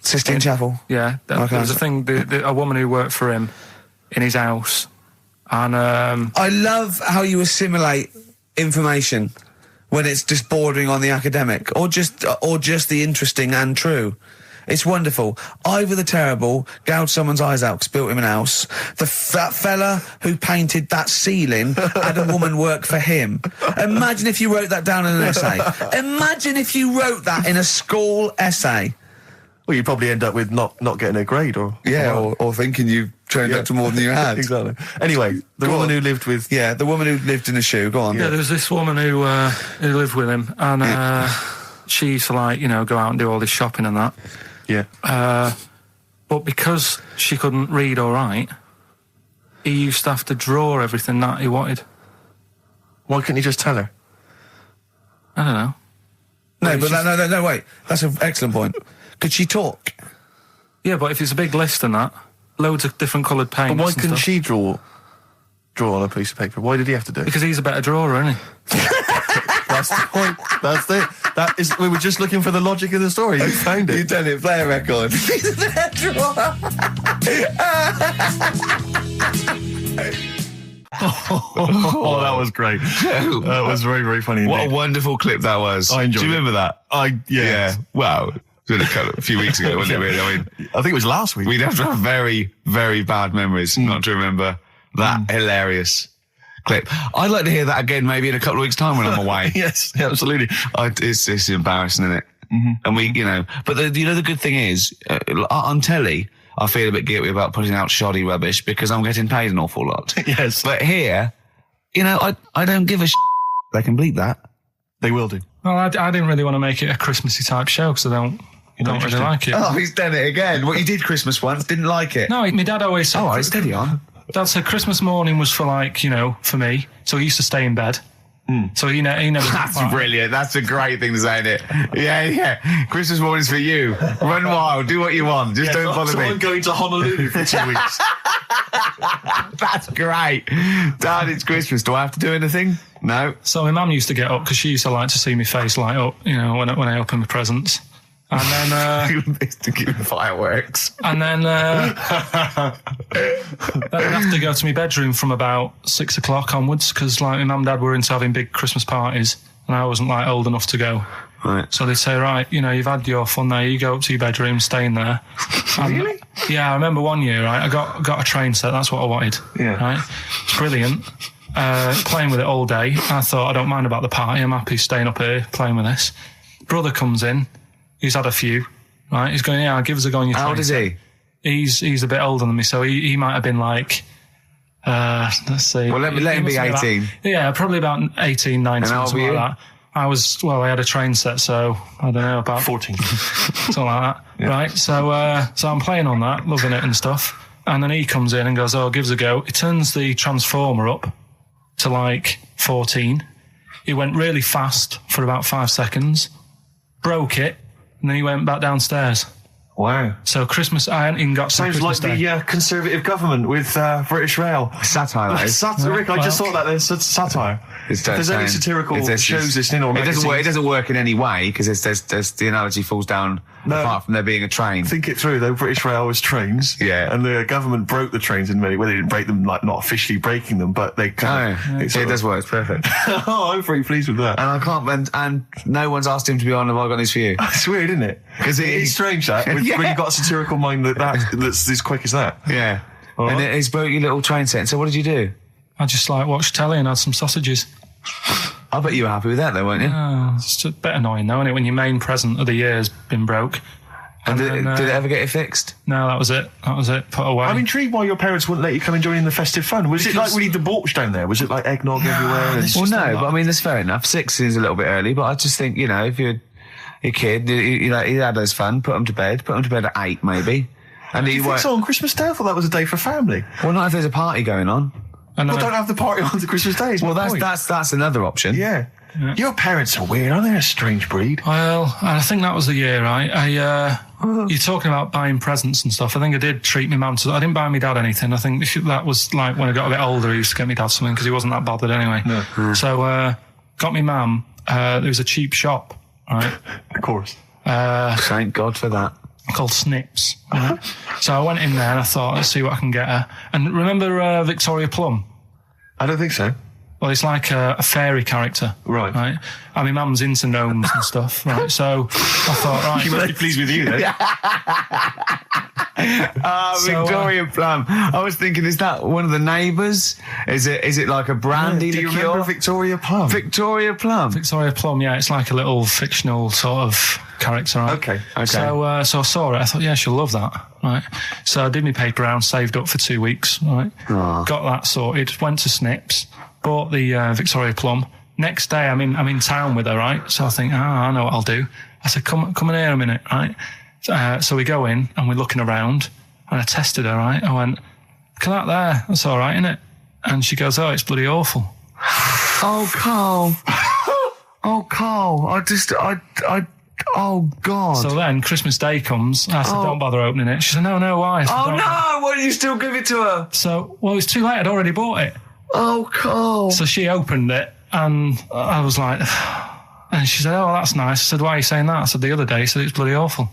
Sistine Chapel? Yeah. There was a thing, a woman who worked for him in his house. And I love how you assimilate information when it's just bordering on the academic or just the interesting and true. It's wonderful. Ivor the Terrible gouged someone's eyes out 'cause built him an house. That fella who painted that ceiling had a woman work for him. Imagine if you wrote that down in an essay. Imagine if you wrote that in a school essay. Well, you'd probably end up with not getting a grade or thinking you turned up to more than you had. Exactly. Anyway, the woman who lived with... Yeah, the woman who lived in a shoe. Go on. Yeah, there was this woman who lived with him, and she used to, go out and do all this shopping and that. Yeah. But because she couldn't read or write, he used to have to draw everything that he wanted. Why couldn't you just tell her? I don't know. No, wait. That's an excellent point. Could she talk? Yeah, but if it's a big list and that, loads of different coloured paints. But why couldn't she draw on a piece of paper? Why did he have to do it? Because he's a better drawer, isn't he? That's the point. That's it. We were just looking for the logic of the story. You found it. You've done it. Play a record. He's a better drawer. Oh, that was great. That was very, very funny indeed. What a wonderful clip that was. I enjoyed it. Do you remember that? Yeah. Wow. It was a few weeks ago, wasn't it, really? I think it was last week. We'd have to have very, very bad memories not to remember that hilarious clip. I'd like to hear that again maybe in a couple of weeks' time when I'm away. Yes, absolutely. It's embarrassing, isn't it? Mm-hmm. And but the good thing is, on telly, I feel a bit guilty about putting out shoddy rubbish because I'm getting paid an awful lot. Yes. But here, I don't give a They can bleep that. They will do. Well, I didn't really want to make it a Christmassy type show because I don't really like it. Oh, he's done it again. What, you did Christmas once, didn't like it? No, my dad always said... Oh, right, steady on. Dad said Christmas morning was for for me. So he used to stay in bed. So he never... That's brilliant. That's a great thing to say, isn't it? Yeah. Christmas morning's for you. Run wild. Do what you want. Just don't bother me. I'm going to Honolulu for 2 weeks. That's great. Dad, it's Christmas. Do I have to do anything? No. So my mum used to get up because she used to like to see my face light up, when I open my presents. And then... to give fireworks. And then I'd have to go to my bedroom from about 6 o'clock onwards because my mum and dad were into having big Christmas parties and I wasn't old enough to go. Right. So they'd say, right, you've had your fun there, you go up to your bedroom, stay in there. Really? Yeah, I remember one year, right, I got a train set, that's what I wanted. Yeah. Right? It's brilliant. Playing with it all day. I thought, I don't mind about the party, I'm happy staying up here playing with this. Brother comes in, he's had a few, right? He's going, yeah, give us a go on your train. How old is he? He's a bit older than me, so he might have been let's see. Well, let him be 18. Probably about 18, 19, something like that. I had a train set, so I don't know, about 14. something like that. Yeah. Right, so I'm playing on that, loving it and stuff. And then he comes in and goes, oh, give us a go. He turns the transformer up to 14. He went really fast for about 5 seconds, broke it, and then he went back downstairs. Wow. So Christmas, I hadn't even got to Sounds Christmas like Day. the Conservative government with British Rail. Satire, that is. Rick, I just thought that there's satire. If there's any satirical shows listening or magazines... It doesn't work in any way because there's the analogy falls down apart from there being a train. Think it through, though. British Rail was trains. Yeah. And the government broke the trains in many ways. They didn't break them, not officially breaking them, but they kind of... It does work. It's perfect. Oh, I'm very pleased with that. And I can't... And no one's asked him to be on Have I Got News For You? It's weird, isn't it? Because it's strange, that. When you've got a satirical mind that's as quick as that. Yeah. And he's broke your little train set. So what did you do? I just watched telly and had some sausages. I bet you were happy with that, though, weren't you? Oh, it's just a bit annoying, though, isn't it, when your main present of the year's been broke. And did it ever get it fixed? No, that was it. Put away. I'm intrigued why your parents wouldn't let you come and join in the festive fun. Was it like really debauched down there? Was it like eggnog everywhere? Well, no, but I mean, that's fair enough. 6 is a little bit early, but I just think, you know, if you're a kid, you know, he had his fun, put him to bed at 8, maybe. And Do you think so on Christmas Day? I thought that was a day for family. Well, not if there's a party going on. Well, don't have the party on the Christmas Day. Well, that's another option. Yeah. Your parents are weird, aren't they? A strange breed. Well, I think that was the year, right? You're talking about buying presents and stuff. I think I did treat my mum to... I didn't buy my dad anything. I think that was like when I got a bit older, I used to get my dad something because he wasn't that bothered anyway. No. So, got my mum, there was a cheap shop, right? Of course. Thank God for that. Called Snips. Right? So I went in there and I thought, let's see what I can get her. And remember Victoria Plum? I don't think so. Well, it's like a fairy character. Right. And my mum's into gnomes and stuff, right? So I thought, right. She must be pleased with you, then. Victoria Plum. I was thinking, is that one of the neighbours? Is it like a brandy Do you liqueur? remember Victoria Plum? Victoria Plum. Victoria Plum, yeah, it's like a little fictional sort of character, right? Okay. So I saw it, I thought, yeah, she'll love that, right? So I did my paper round, saved up for 2 weeks, right? Got that sorted, went to Snips, bought the Victoria Plum. Next day, I'm in town with her, right? So I think, I know what I'll do. I said, come in here a minute, right? So we go in and we're looking around and I tested her, right? I went, look at that there, that's all right, innit? And she goes, oh, it's bloody awful. Oh, Carl. Oh, Carl. Oh, God. So then Christmas Day comes. I said, don't bother opening it. She said, no, why? I said, Oh, no. Why did you still give it to her? So, well, it's too late. I'd already bought it. Oh, Carl. So she opened it and I was like, and she said, oh, that's nice. I said, why are you saying that? I said, the other day, said it's bloody awful.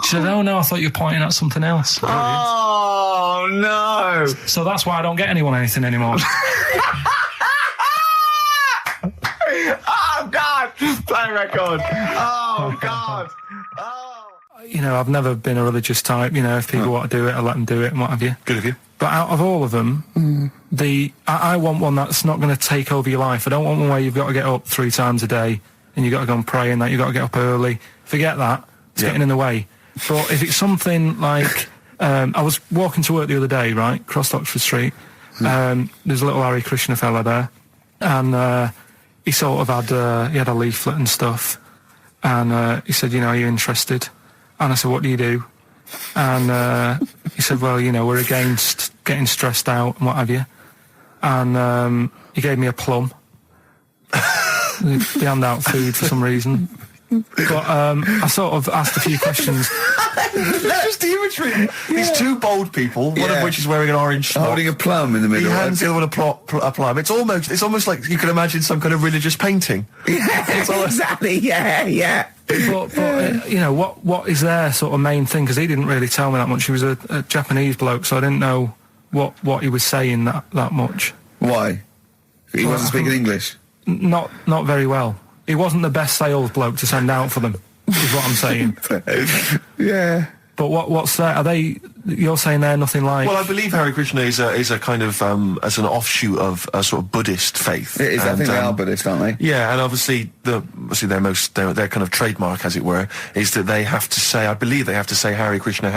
She said, oh, no, I thought you were pointing at something else. Oh, no. So that's why I don't get anyone anything anymore. Oh, God. Play record. Oh, God. Oh. You know, I've never been a religious type. You know, if people want to do it, I let them do it and what have you. Good of you. But out of all of them, I want one that's not going to take over your life. I don't want one where you've got to get up 3 times a day and you've got to go and pray and that you've got to get up early. Forget that. It's getting in the way. But if it's something like... I was walking to work the other day, right, crossed Oxford Street. There's a little Hare Krishna fella there. And he sort of had... he had a leaflet and stuff. And he said, you know, are you interested? And I said, what do you do? And he said, well, you know, we're against getting stressed out and what have you. And he gave me a plum. They hand out food for some reason. But I sort of asked a few questions. That's just the imagery. These 2 bold people, one of which is wearing an orange smock. Holding a plum in the middle. He hands the other one a plum. It's almost like you can imagine some kind of religious painting. Exactly, yeah. But you know, what is their sort of main thing? Because he didn't really tell me that much. He was a Japanese bloke, so I didn't know what he was saying that much. Why? He wasn't speaking English? Not very well. He wasn't the best sales bloke to send out for them, is what I'm saying. Yeah. But what's that? Are they? You're saying they're nothing like? Well, I believe Hare Krishna is a kind of as an offshoot of a sort of Buddhist faith. It is. I think they are Buddhist, aren't they? Yeah, and obviously their kind of trademark, as it were, is that they have to say. I believe they have to say Hare Krishna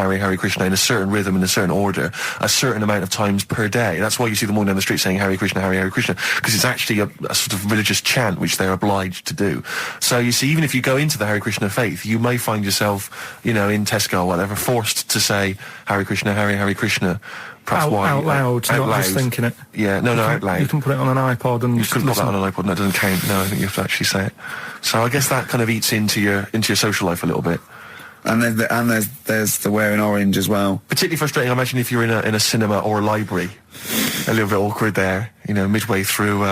in a certain rhythm, in a certain order, a certain amount of times per day. That's why you see them walking down the street saying Hare Krishna, because it's actually a sort of religious chant which they're obliged to do. So you see, even if you go into the Hare Krishna faith, you may find yourself, you know, in Tesco or whatever, forced to say Hare Krishna, Hare Krishna. Perhaps out loud, not just thinking it. Yeah, no, out loud. You can put it on an iPod and you could put that on an iPod. No, it doesn't count. No, I think you have to actually say it. So I guess that kind of eats into your social life a little bit. And there's the wearing orange as well. Particularly frustrating, I imagine, if you're in a cinema or a library. A little bit awkward there, you know, midway through.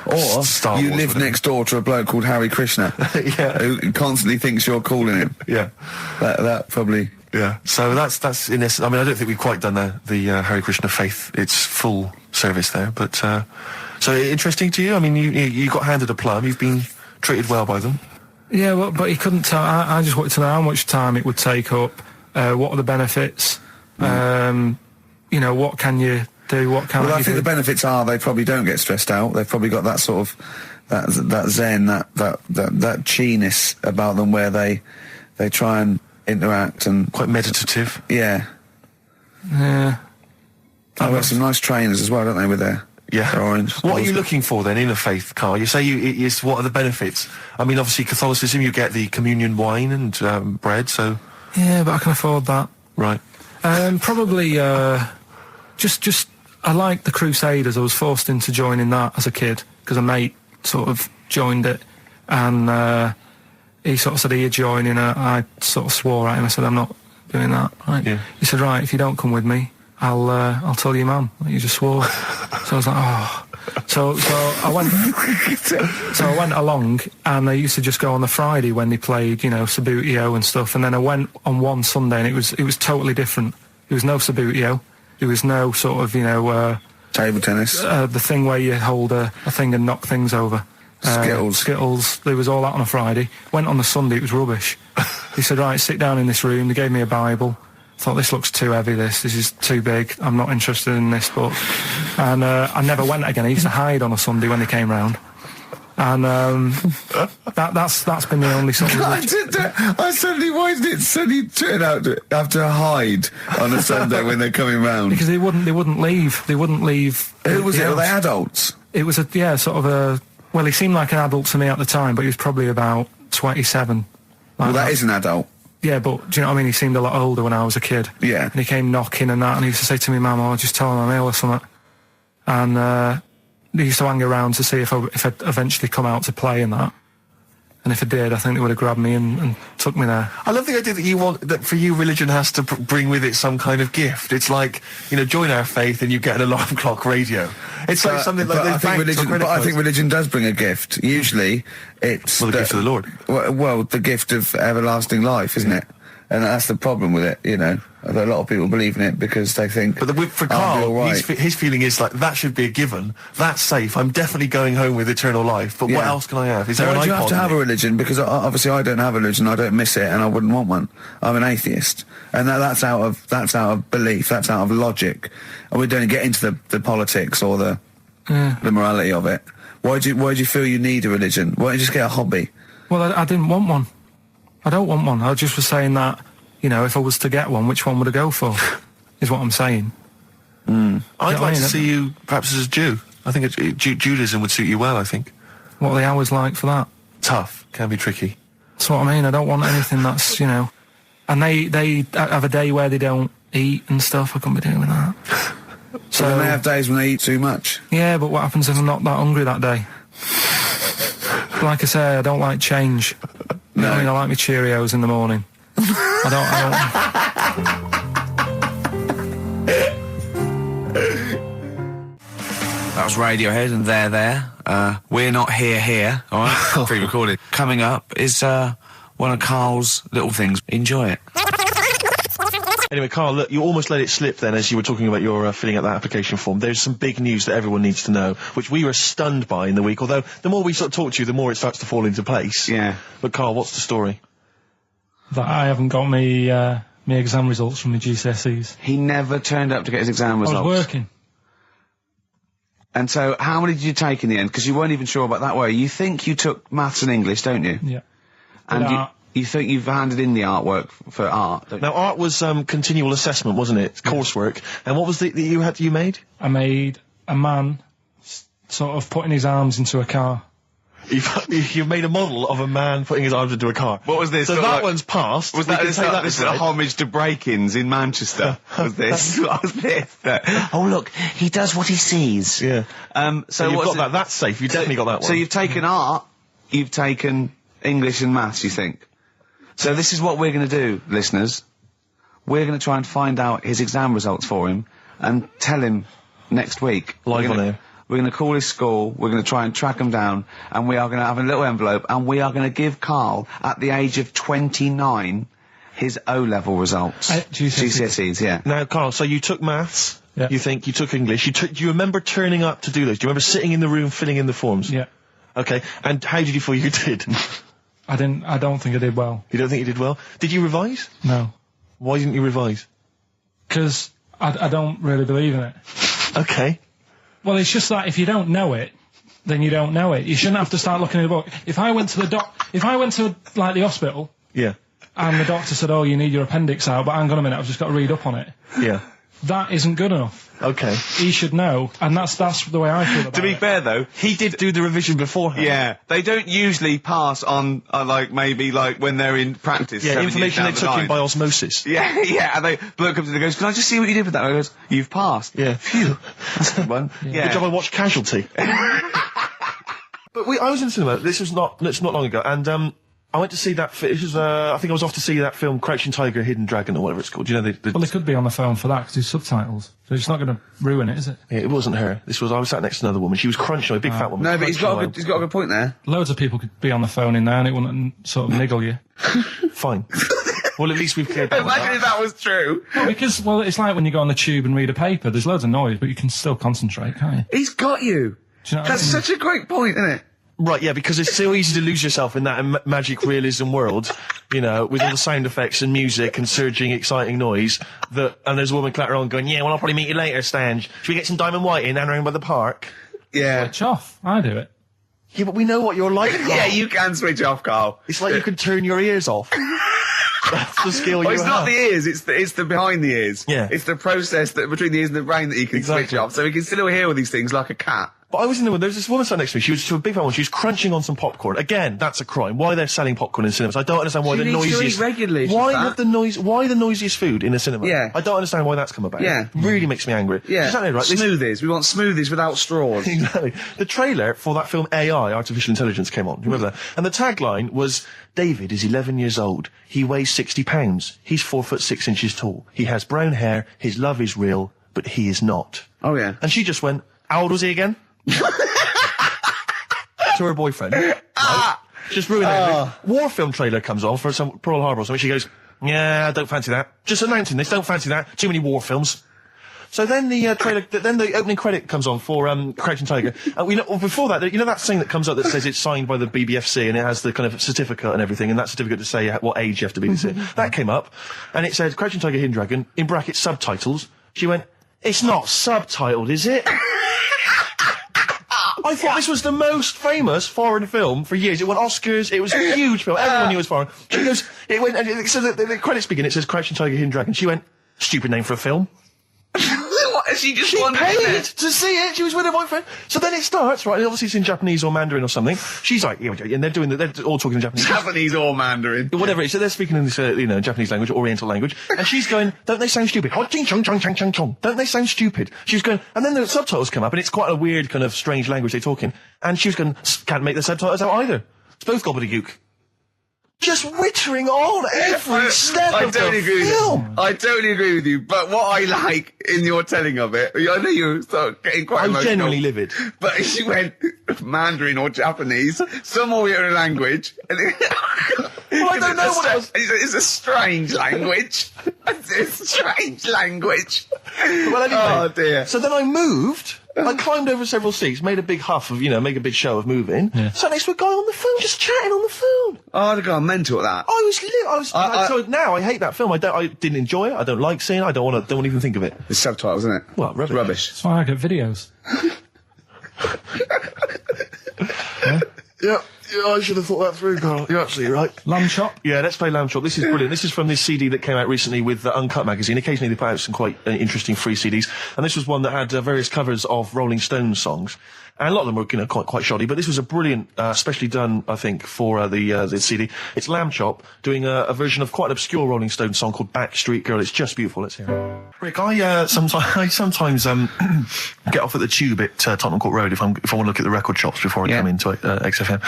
Or Star you Wars, live next door to a bloke called Hare Krishna, who constantly thinks you're calling him. Yeah, that probably. Yeah, so that's in this. I mean, I don't think we've quite done the Hare Krishna faith its full service there, but so interesting to you. I mean, you got handed a plum. You've been treated well by them. Yeah, well, but he couldn't tell. I just wanted to know how much time it would take up. What are the benefits? You know, what can you do? What can Well, you I think do? the benefits are they probably don't get stressed out. They've probably got that sort of that zen, that chi-ness about them, where they try and interact and quite meditative. Yeah. Yeah. I've got some nice trainers as well, don't they, with their orange. What are you looking for then in a faith, Karl? You say what are the benefits? I mean, obviously Catholicism, you get the communion wine and bread, so... Yeah, but I can afford that. Right. Probably, just, I like the Crusaders. I was forced into joining that as a kid, because a mate sort of joined it, and he sort of said he'd join, and I sort of swore at him. I said, I'm not doing that. Right. Yeah. He said, right, if you don't come with me, I'll tell your mum that you just swore. So I was like, oh. So I went. So I went along, and I used to just go on the Friday when they played, Sabutio and stuff. And then I went on one Sunday, and it was totally different. There was no Sabutio. There was no sort of table tennis. The thing where you hold a thing and knock things over. Skittles. There was all that on a Friday. Went on the Sunday. It was rubbish. He said, right, sit down in this room. They gave me a Bible. Thought, this looks too heavy, this is too big, I'm not interested in this book. And I never went again. I used to hide on a Sunday when they came round. And that's been the only sort of... why did it suddenly turn out to have to hide on a Sunday when they're coming round? Because they wouldn't leave. They wouldn't leave. Who was it? Were they adults? It was well, he seemed like an adult to me at the time, but he was probably about 27. Well, that is an adult. Yeah, but do you know what I mean? He seemed a lot older when I was a kid. Yeah. And he came knocking and that, and he used to say to me, Mum, I'll just tell him I'm ill or something. And he used to hang around to see if I'd eventually come out to play and that. And if I did, I think they would have grabbed me and took me there. I love the idea that for you, religion has to bring with it some kind of gift. It's like, join our faith and you get an alarm clock radio. It's like something like I think religion does bring a gift. Usually, it's the gift of the Lord. Well, the gift of everlasting life, isn't it? And that's the problem with it, A lot of people believe in it because they think... But for Karl, his feeling is like, that should be a given. That's safe. I'm definitely going home with eternal life. But what else can I have? Is there an iPod? You have to have a religion, because obviously I don't have a religion, I don't miss it, and I wouldn't want one. I'm an atheist. And that's out of belief, that's out of logic. And we don't get into the politics or the morality of it. Why do you feel you need a religion? Why don't you just get a hobby? Well, I didn't want one. I don't want one. I just was saying that, if I was to get one, which one would I go for? Is what I'm saying. I'd like to see you perhaps as a Jew. I think Judaism would suit you well, I think. What are the hours like for that? Tough. Can be tricky. That's what I mean. I don't want anything that's, And they have a day where they don't eat and stuff. I couldn't be doing that. So then they have days when they eat too much? Yeah, but what happens if I'm not that hungry that day? Like I say, I don't like change. No. I like my Cheerios in the morning. I don't... That was Radiohead and They're There. We're Not Here, all right? Pre-recorded. Coming up is one of Karl's little things. Enjoy it. Anyway, Karl, look, you almost let it slip then as you were talking about your filling out that application form. There's some big news that everyone needs to know, which we were stunned by in the week, although the more we sort of talk to you, the more it starts to fall into place. Yeah. But Karl, what's the story? That I haven't got me exam results from the GCSEs. He never turned up to get his exam results. I was working. And so, how many did you take in the end? Because you weren't even sure about that, were you? You think you took maths and English, don't you? Yeah. And you think you've handed in the artwork for art, don't you? Now, art was continual assessment, wasn't it? Coursework. And what was that you made? I made a man sort of putting his arms into a car. You made a model of a man putting his arms into a car. What was this? So that one's passed. Was that, this is a homage to break-ins in Manchester? Was this? What was this? Oh look, he does what he sees. Yeah. So you've got that. That's safe. You definitely got that one. So you've taken art, you've taken English and maths, you think? So this is what we're going to do, listeners. We're going to try and find out his exam results for him and tell him next week. Live on air. We're going to call his school, we're going to try and track him down, and we are going to have a little envelope, and we are going to give Karl, at the age of 29, his O-level results. GCSEs, yeah. Now, Karl, so you took maths, yeah. You think you took English, do you remember turning up to do those? Do you remember sitting in the room filling in the forms? Yeah. Okay, and how did you feel you did? I don't think I did well. You don't think you did well? Did you revise? No. Why didn't you revise? Because I don't really believe in it. Okay. Well, it's just that if you don't know it, then you don't know it. You shouldn't have to start looking at a book. If I went to like the hospital, Yeah. and the doctor said, "Oh, you need your appendix out," but hang on a minute, I've just got to read up on it. Yeah. That isn't good enough. Okay. He should know, and that's the way I feel about it. To be fair, though, He did do the revision beforehand. yeah, they don't usually pass on, like, maybe, like, when they're in practice. Yeah, 7 information they years down took the in by line. osmosis. Yeah, yeah, and bloke comes in and goes, "Can I just see what you did with that?" And I goes, "You've passed." Yeah. Phew. That's a good one. Yeah. Good job I watched Casualty. But I was in the cinema, it's not long ago, and I went to see that, I think I was off to see that film, Crouching Tiger, Hidden Dragon, or whatever it's called. You know, Well, they could be on the phone for that, because there's subtitles. So it's not going to ruin it, is it? Yeah, it wasn't her. I was sat next to another woman. She was crunching, a big fat woman. No, but he's got a good point there. Loads of people could be on the phone in there, and it wouldn't sort of niggle you. Fine. Well, at least we've cleared that one Imagine up. if that was true. No, because, well, it's like when you go on the tube and read a paper. There's loads of noise, but you can still concentrate, can't you? He's got you. Do you know what That's I mean? such a great point, isn't it? Right, yeah, because it's so easy to lose yourself in that magic realism world, you know, with all the sound effects and music and surging, exciting noise, and there's a woman clattering on going, "Yeah, well, I'll probably meet you later, Stan. Should we get some Diamond White in and around by the park?" Yeah. Switch off. I do it. Yeah, but we know what you're like, Carl. Yeah, you can switch off, Carl. It's like you can turn your ears off. That's the skill Well, you it's have. not the ears, it's the behind the ears. Yeah. It's the process between the ears and the brain that you can Exactly. switch off. So you can still hear all these things like a cat. But I was in the there's this woman sat next to me, she was a big fat one, she was crunching on some popcorn. Again, that's a crime. Why they're selling popcorn in cinemas? I don't understand why She the needs to noisiest... eat regularly, she's Why fat. why the noisiest food in a cinema? Yeah. I don't understand why that's come about. Yeah. Really makes me angry. Yeah. Exactly right. This- Smoothies. We want smoothies without straws. Exactly. The trailer for that film AI, Artificial Intelligence, came on. Do you remember that? And the tagline was, "David is 11 years old. He weighs 60 pounds. He's 4'6" tall. He has brown hair. His love is real, but he is not." Oh, yeah. And she just went, "How old was he again?" To her boyfriend. Right? Just ruined everything. War film trailer comes on for some Pearl Harbor or something. She goes, "Yeah, I don't fancy that. Just announcing this, don't fancy that. Too many war films." So then the trailer, then the opening credit comes on for Crouching Tiger. And before that, you know that thing that comes up that says it's signed by the BBFC and it has the kind of certificate and everything, and that certificate to say what age you have to be to see it. That came up, and it said Crouching Tiger, Hidden Dragon, in brackets subtitles. She went, "It's not subtitled, is it?" I thought this was the most famous foreign film for years. It won Oscars. It was a huge film. Everyone knew it was foreign. She goes, it went, and so the credits begin. It says Crouching Tiger, Hidden Dragon. She went, "Stupid name for a film." What? She just She wanted paid to see it. She was with her boyfriend. So then it starts, right? And obviously it's in Japanese or Mandarin or something. She's like, yeah, and they're all talking in Japanese. Japanese or Mandarin. Whatever it is. So they're speaking in this, Japanese language, Oriental language. And she's going, "Don't they sound stupid? Don't they sound stupid?" She was going, and then the subtitles come up, and it's quite a weird kind of strange language they're talking. And she was going, "Can't make the subtitles out either. It's both gobbledygook." Just wittering on every step I of the totally agree with film. you. I totally agree with you. But what I like in your telling of it, I know you start getting quite I'm emotional. genuinely livid. But she went Mandarin or Japanese, some Oriental language. And Well, I don't know what it was. It's a strange language. It's a strange language. Well, anyway. Oh, dear. So then I moved. I climbed over several seats, made a big huff of, make a big show of moving. Yeah. Sat next to a guy on the phone, just chatting on the phone. Oh, I'd have gone mental at that. So now I hate that film. I didn't enjoy it. I don't like seeing it. I don't want to even think of it. The subtitles, isn't it? Well, rubbish. That's why I get videos. Yeah, I should have thought that through, Carl. You're absolutely right. Lamb chop. Yeah, let's play Lamb Chop. This is brilliant. This is from this CD that came out recently with Uncut magazine. Occasionally they put out some quite interesting free CDs. And this was one that had various covers of Rolling Stones songs. And a lot of them were, quite shoddy, but this was a brilliant, specially done, I think, for the CD. It's Lamb Chop doing a version of quite an obscure Rolling Stones song called Backstreet Girl. It's just beautiful. Let's hear it. Rick, I sometimes get off at the Tube at Tottenham Court Road if I want to look at the record shops before I come into XFM,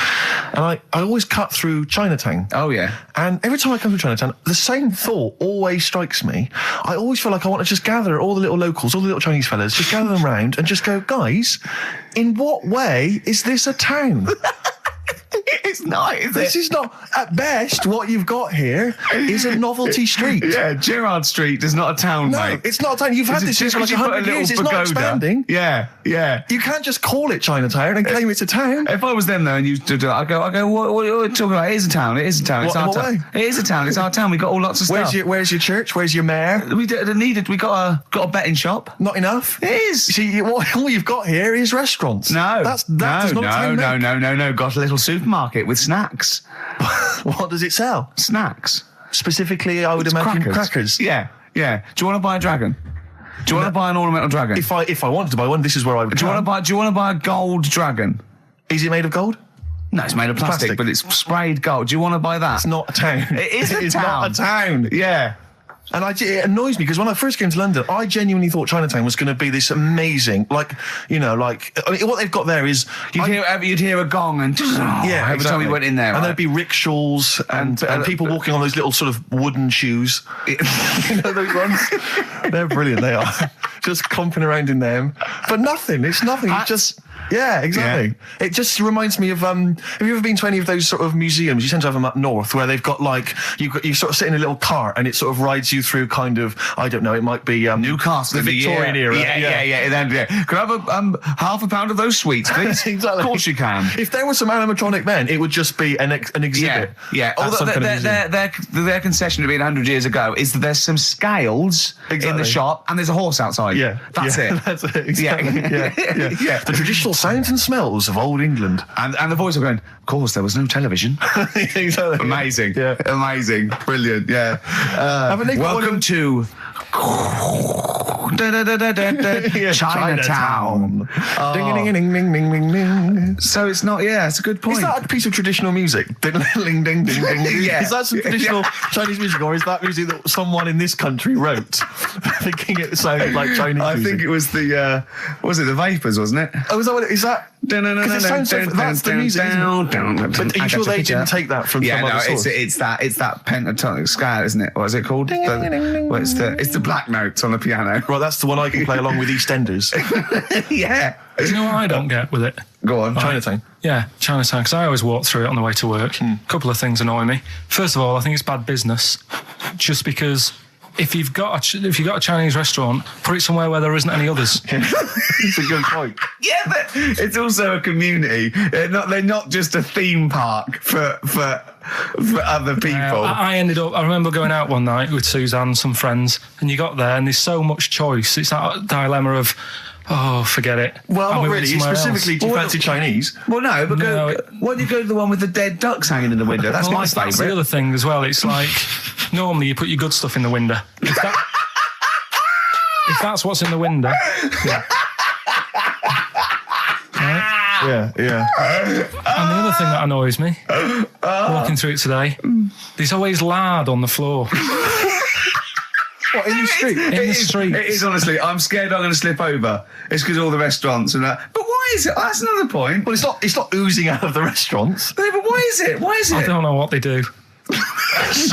and I always cut through Chinatown. Oh, yeah. And every time I come through Chinatown, the same thought always strikes me. I always feel like I want to just gather all the little locals, all the little Chinese fellas, just gather them round and just go, guys, in what way is this a town? it's not, is This it? is not. At best, what you've got here is a novelty street. Yeah, Gerrard Street is not a town, No, mate. it's not a town. You've had this Just for like because you put a 100 little years. It's not pagoda. expanding. Yeah, yeah. You can't just call it Chinatown and claim it's a town. If I was them though, and you do that, I go, what are you talking about? It is a town. It is a town. It's What- our what town. way? It is a town. It's our town. We got all lots of stuff. Where's your church? Where's your mayor? We needed. We got a betting shop. Not enough. It is. See, all you've got here is restaurants. No, that does not a town make. no. Got a little supermarket with snacks. What does it sell? Snacks. Specifically, I would imagine crackers. Yeah, yeah. Do you want to buy a dragon? Do you want to buy an ornamental dragon? If I wanted to buy one, this is where I would. Do you want to buy a gold dragon? Is it made of gold? No, it's made of plastic, but it's sprayed gold. Do you want to buy that? It's not a town. It is a It's town. not a town. Yeah. And it annoys me because when I first came to London, I genuinely thought Chinatown was going to be this amazing, what they've got there is You'd hear a gong and every time we went in there, and right? there'd be rickshaws and people walking on those little sort of wooden shoes. You know those ones? They're brilliant. They are just clomping around in them, but nothing. It's nothing. It's just. Yeah, exactly. Yeah. It just reminds me of, have you ever been to any of those sort of museums? You tend to have them up north where they've got you sort of sit in a little cart and it sort of rides you through kind of, I don't know, it might be Newcastle, the Victorian era. Yeah. Could I have half a pound of those sweets, please? Exactly. Of course you can. If there was some animatronic then, it would just be an exhibit. Yeah. Some kind of museum. Their concession to being 100 years ago is that there's some scales in the shop and there's a horse outside. Yeah. That's it. That's it. Exactly. Yeah. The traditional sounds and smells of old England. And the voice are going, of course, there was no television. Exactly. Amazing. Yeah. Amazing. Brilliant. Yeah. Welcome to Chinatown. Ding, ding, ding, ding, ding, ding. So it's not, it's a good point. Is that a piece of traditional music? Ding, ding, ding, ding, ding. Yeah. Is that some traditional Chinese music, or is that music that someone in this country wrote, thinking it sounded like Chinese music? I think it was the Vapors, wasn't it? Oh, is that what it is? That? Because it sounds so, that's the music, isn't it? But are you sure they didn't take that from some other source? It's that pentatonic scale, isn't it? What is it called? It's the black notes on the piano. Right, that's the one I can play along with EastEnders. Yeah. Do you know what I don't get with it? Go on. Chinatown. Yeah, Chinatown, because I always walk through it on the way to work. A couple of things annoy me. First of all, I think it's bad business, just because if you've got a Chinese restaurant, put it somewhere where there isn't any others. It's a good point. Yeah, but it's also a community. They're not just a theme park for other people. I remember going out one night with Suzanne and some friends, and you got there and there's so much choice. It's that dilemma of, oh, forget it. Well, and not we really. went somewhere Specifically, do you fancy Chinese? Well, no, but No, why don't you go to the one with the dead ducks hanging in the window? That's my That's the favourite. other thing as well. It's like, normally you put your good stuff in the window. If that's what's in the window. Yeah. Right? Yeah. And the other thing that annoys me, walking through it today, there's always lard on the floor. What, in the street? In the street. It is, honestly. I'm scared I'm going to slip over. It's because all the restaurants and that. But why is it? That's another point. Well, it's not oozing out of the restaurants. No, but why is it? Why is it? I don't know what they do.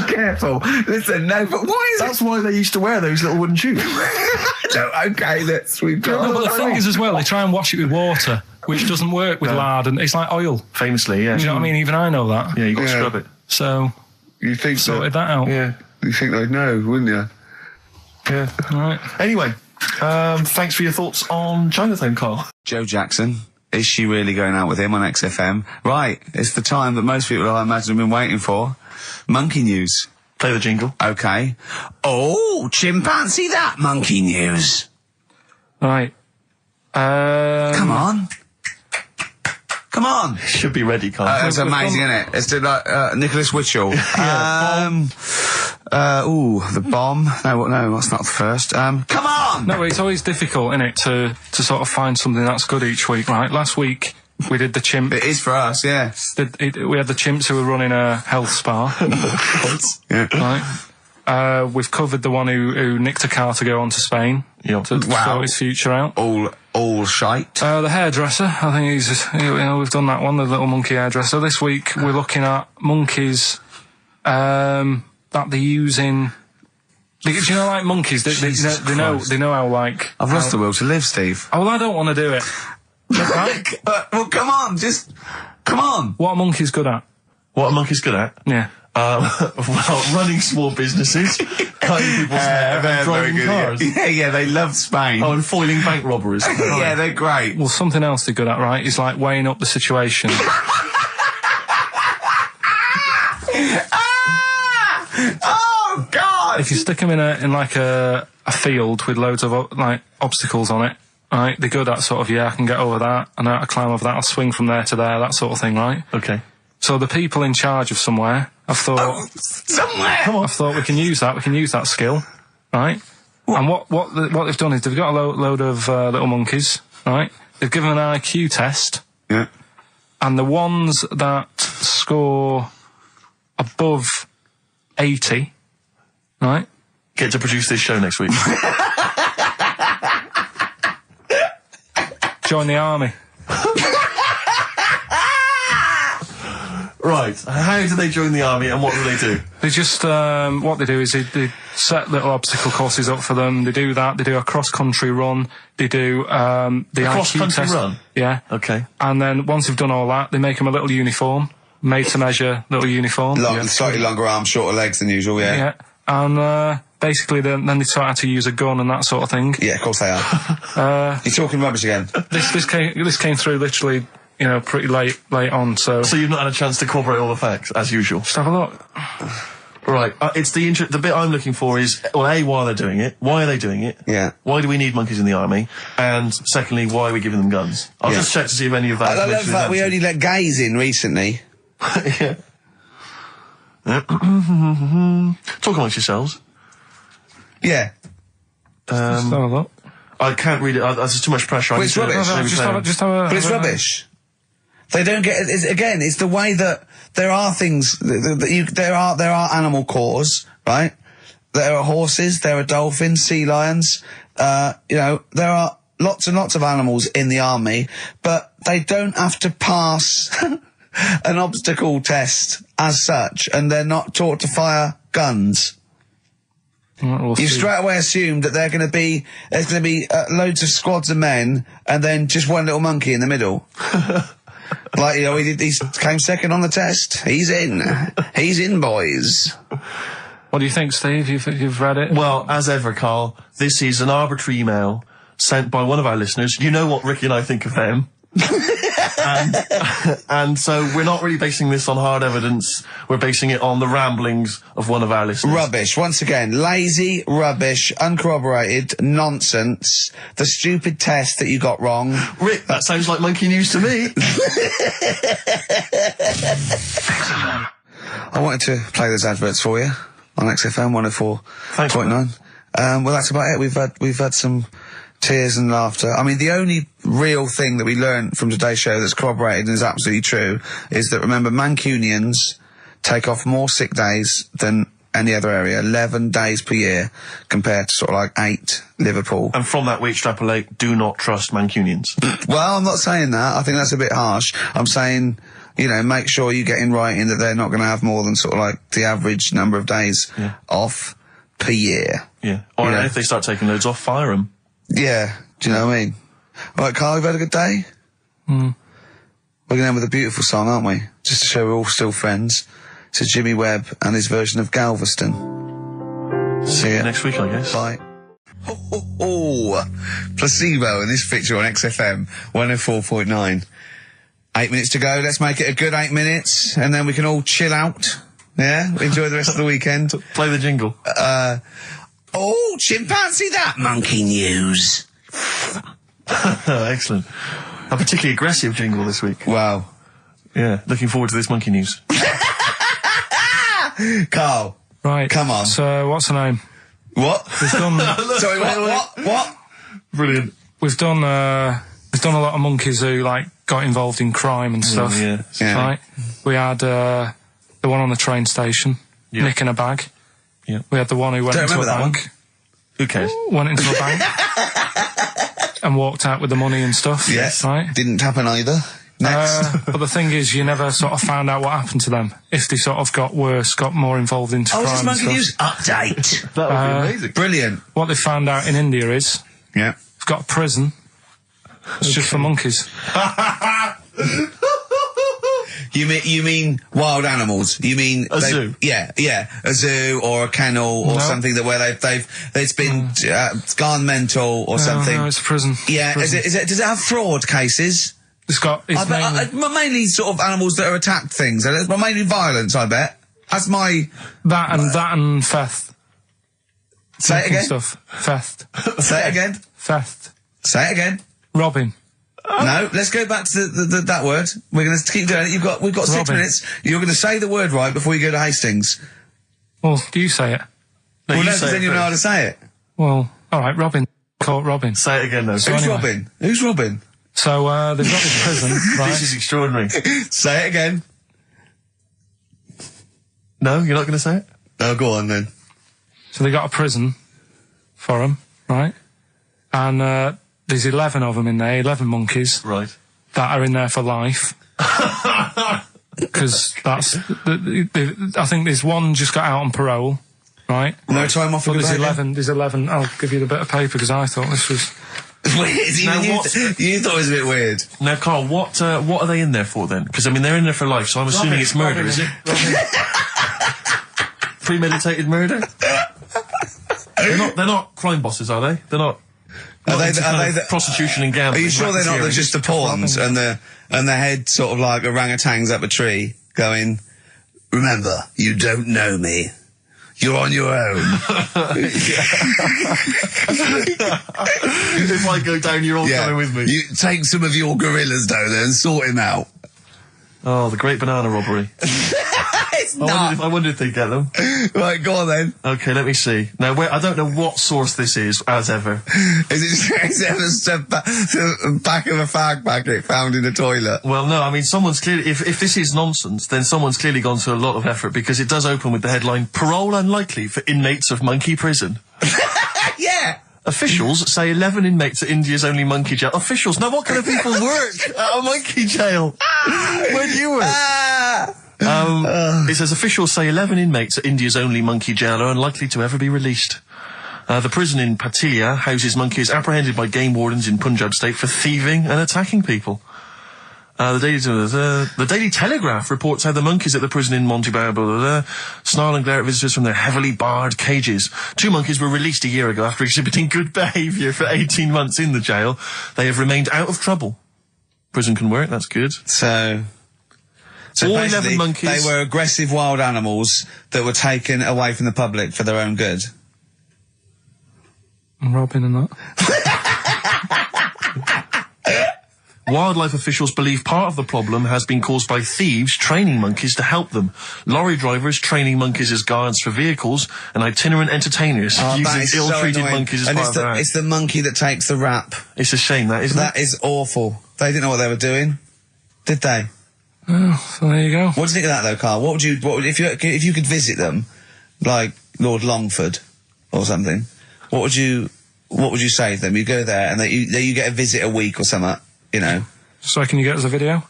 Careful. Listen, no, but why is That's why they used to wear those little wooden shoes. it? No, okay, we've got... No, but the thing is as well, they try and wash it with water, which doesn't work with lard, and it's like oil. Famously, yeah. Do you know what I mean? Even I know that. Yeah, you got to scrub it. So, You think sorted that out. Yeah. You think they'd know, wouldn't you? Yeah. Right. Anyway, thanks for your thoughts on Chinatown, Carl. Joe Jackson, is she really going out with him on XFM? Right, it's the time that most people, I imagine, have been waiting for. Monkey news. Play the jingle. Okay. Oh, chimpanzee that monkey news. Right. Come on. Come on. Should be ready, Carl. That's amazing, isn't it? It's like Nicholas Witchell. The bomb. No, that's not the first. Come on! No, it's always difficult, isn't it, to sort of find something that's good each week, right? Last week, we did the chimp. It is for us, yeah. We had the chimps who were running a health spa. Yeah. Right. We've covered the one who nicked a car to go on to Spain. Yeah. To sort his future out. All shite. The hairdresser, I think we've done that one, the little monkey hairdresser. This week, we're looking at monkeys, that they're using. Do you know, like monkeys? They know how, like. I've lost the will to live, Steve. Oh, well, I don't want to do it. Right? Well, come on, come on. What are monkeys good at? What are monkeys good at? Yeah. Well, running small businesses, cutting people's hair, and driving cars. Yeah, they love Spain. Oh, and foiling bank robberies. Yeah, they're great. Well, something else they're good at, right, is like weighing up the situation. Oh, God! If you stick them in a field with loads of like obstacles on it, right, they're good at sort of, I can get over that, and I climb over that, I'll swing from there to there, that sort of thing, right? Okay. So the people in charge of somewhere, I've thought... somewhere! Come on. I've thought we can use that skill, right? And what they've done is they've got a load of little monkeys, right? They've given them an IQ test. Yeah. And the ones that score above 80, right? Get to produce this show next week. Join the army. Right. How do they join the army and what do they do? They just, what they do is they set little obstacle courses up for them. They do that. They do a cross-country run. They do, the cross-country IQ test. run? Yeah. Okay. And then once they've done all that, they make them a little uniform, made to measure little uniform. Slightly longer arms, shorter legs than usual, yeah. Yeah. And, basically then they taught how to use a gun and that sort of thing. Yeah, of course they are. You're talking rubbish again. This came through literally, pretty late on, so... So you've not had a chance to corroborate all the facts, as usual? Just have a look. Right. It's the bit I'm looking for is, well, A, why they're doing it. Why are they doing it? Yeah. Why do we need monkeys in the army? And secondly, why are we giving them guns? I'll just check to see if any of that... I love that we only let gays in recently. Yeah. Talk amongst yourselves. Yeah. Just have a look. I can't read it. There's too much pressure. But it's rubbish. But it's rubbish. They don't get it. It's the way that there are things there are animal cores, right? There are horses, there are dolphins, sea lions. There are lots and lots of animals in the army, but they don't have to pass an obstacle test as such, and they're not taught to fire guns. We'll You see. straight away assumed that there's going to be loads of squads of men and then just one little monkey in the middle. Like, he came second on the test. He's in, boys. What do you think, Steve? You've read it? Well, as ever, Carl, this is an arbitrary email sent by one of our listeners. You know what Ricky and I think of them. and so we're not really basing this on hard evidence. We're basing it on the ramblings of one of our listeners. Rubbish. Once again, lazy, rubbish, uncorroborated, nonsense. The stupid test that you got wrong. Rick, that sounds like monkey news to me. I wanted to play those adverts for you on XFM 104.9. Well, that's about it. We've had some tears and laughter. I mean, the only real thing that we learned from today's show that's corroborated and is absolutely true is that, remember, Mancunians take off more sick days than any other area, 11 days per year, compared to sort of like 8 Liverpool. And from that we extrapolate, do not trust Mancunians. Well, I'm not saying that. I think that's a bit harsh. I'm saying, make sure you get in writing that they're not going to have more than sort of like the average number of days off per year. Yeah. Or if they start taking loads off, fire them. Yeah, do you know what I mean? All right, Carl, we've had a good day? We're going to end with a beautiful song, aren't we? Just to show we're all still friends. To Jimmy Webb and his version of Galveston. See you next week, I guess. Bye. Placebo in this picture on XFM 104.9. 8 minutes to go. Let's make it a good 8 minutes, and then we can all chill out. Yeah? Enjoy the rest of the weekend. Play the jingle. Chimpanzee that monkey news. Excellent. A particularly aggressive jingle this week. Wow. Yeah, looking forward to this monkey news. Carl. Right. Come on. So, what's her name? What? We've done... Sorry, what? Brilliant. We've done a lot of monkeys who, got involved in crime and stuff. Yeah. Right? We had, the one on the train station, nicking a bag. Yeah. We had the one who went into a bank. Who cares? Went into a bank. And walked out with the money and stuff. Yes. Right? Didn't happen either. Next. But the thing is, you never sort of found out what happened to them. If they sort of got worse, got more involved into crime this and monkey stuff. news update. That would be amazing. Brilliant. What they found out in India is, Yeah. they've got a prison. It's just for monkeys. You mean wild animals? You mean a zoo? Yeah, a zoo or a kennel or something where it's been gone mental or something. No, it's a prison. Yeah, prison. Does it have fraud cases? It's mainly sort of animals that are attacked things. Mainly violence, I bet. That's my that and theft. Say it again. Stuff. Theft. Say it again. Theft. Say it again. Robbing. No, let's go back to that word. We're going to keep doing it. We've got 6 minutes. You're going to say the word right before you go to Hastings. Well, do you say it? No, well, you no, say then you know how to say it. Well, all right, Robin. Caught Robin. Say it again, though. So Who's Robin? Who's Robin? So, they've got this prison, right? This is extraordinary. Say it again. No, you're not going to say it? Oh, go on then. So they got a prison for them, right? And, there's 11 of them in there, 11 monkeys. Right. That are in there for life. Because that's... I think there's one just got out on parole, right? No time off for But there's 11. I'll give you the bit of paper because I thought this was... Weird. You thought it was a bit weird. Now, Carl, what are they in there for then? Because, I mean, they're in there for life, so I'm assuming it's murder, is it? Premeditated murder? They're not crime bosses, are they? They're not... Are they the prostitution and gambling? Are you sure they're not just the pawns and the head sort of like orangutans up a tree going, remember, you don't know me. You're on your own. If I go down, you're all coming with me. You take some of your gorillas down there and sort him out. Oh, the great banana robbery. It's not. I wonder if they get them. Right, go on then. Okay, let me see. Now, I don't know what source this is, as ever. Is it the back of a fag packet found in a toilet? Well, no, I mean, someone's clearly... If this is nonsense, then someone's clearly gone to a lot of effort, because it does open with the headline, "Parole unlikely for inmates of monkey prison." Yeah. Officials say 11 inmates at India's only monkey jail. Officials? Now, what kind of people work at a monkey jail? Where do you work? It says officials say 11 inmates at India's only monkey jail are unlikely to ever be released. The prison in Patiala houses monkeys apprehended by game wardens in Punjab state for thieving and attacking people. The Daily Telegraph reports how the monkeys at the prison in Montebello snarl and glare at visitors from their heavily barred cages. 2 monkeys were released a year ago after exhibiting good behaviour for 18 months in the jail. They have remained out of trouble. Prison can work, that's good. So all 11 monkeys. They were aggressive wild animals that were taken away from the public for their own good. And Robin and that. Wildlife officials believe part of the problem has been caused by thieves training monkeys to help them. Lorry drivers training monkeys as guards for vehicles, and itinerant entertainers using ill-treated monkeys as part of their act. It's the monkey that takes the rap. It's a shame, that, isn't it? That is awful. They didn't know what they were doing, did they? Oh, so there you go. What do you think of that, though, Carl? If you could visit them, like Lord Longford or something? What would you say to them? You go there and you get a visit a week or something. You know. So can you get us a video?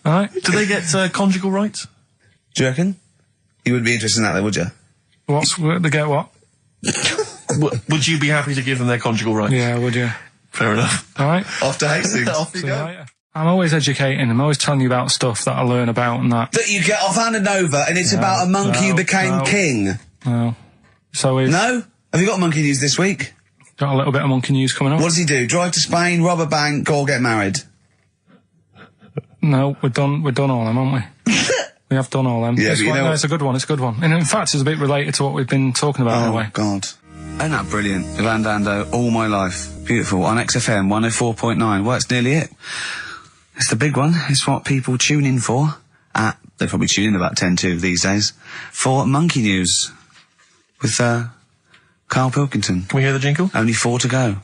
Alright. Do they get conjugal rights? Do you reckon? You wouldn't be interested in that, though, would you? They get what? Would you be happy to give them their conjugal rights? Yeah, would you? Fair enough. Alright. Off to Hastings. Off you go. I'm always educating. I'm always telling you about stuff that I learn about and that. That you get off hand and over, and it's about a monkey who became king. No. So No? Have you got monkey news this week? Got a little bit of monkey news coming up. What does he do? Drive to Spain, rob a bank, or get married? No, we've done all them, haven't we? We have done all them. Yeah, no, it's a good one. It's a good one. And in fact, it's a bit related to what we've been talking about in a way. Oh, God. Isn't that brilliant? Van Dando, All My Life. Beautiful. On XFM 104.9. Well, it's nearly it. It's the big one. It's what people tune in for. They probably tune in about 10 to these days. For Monkey News. With, Karl Pilkington. Can we hear the jingle? Only 4 to go.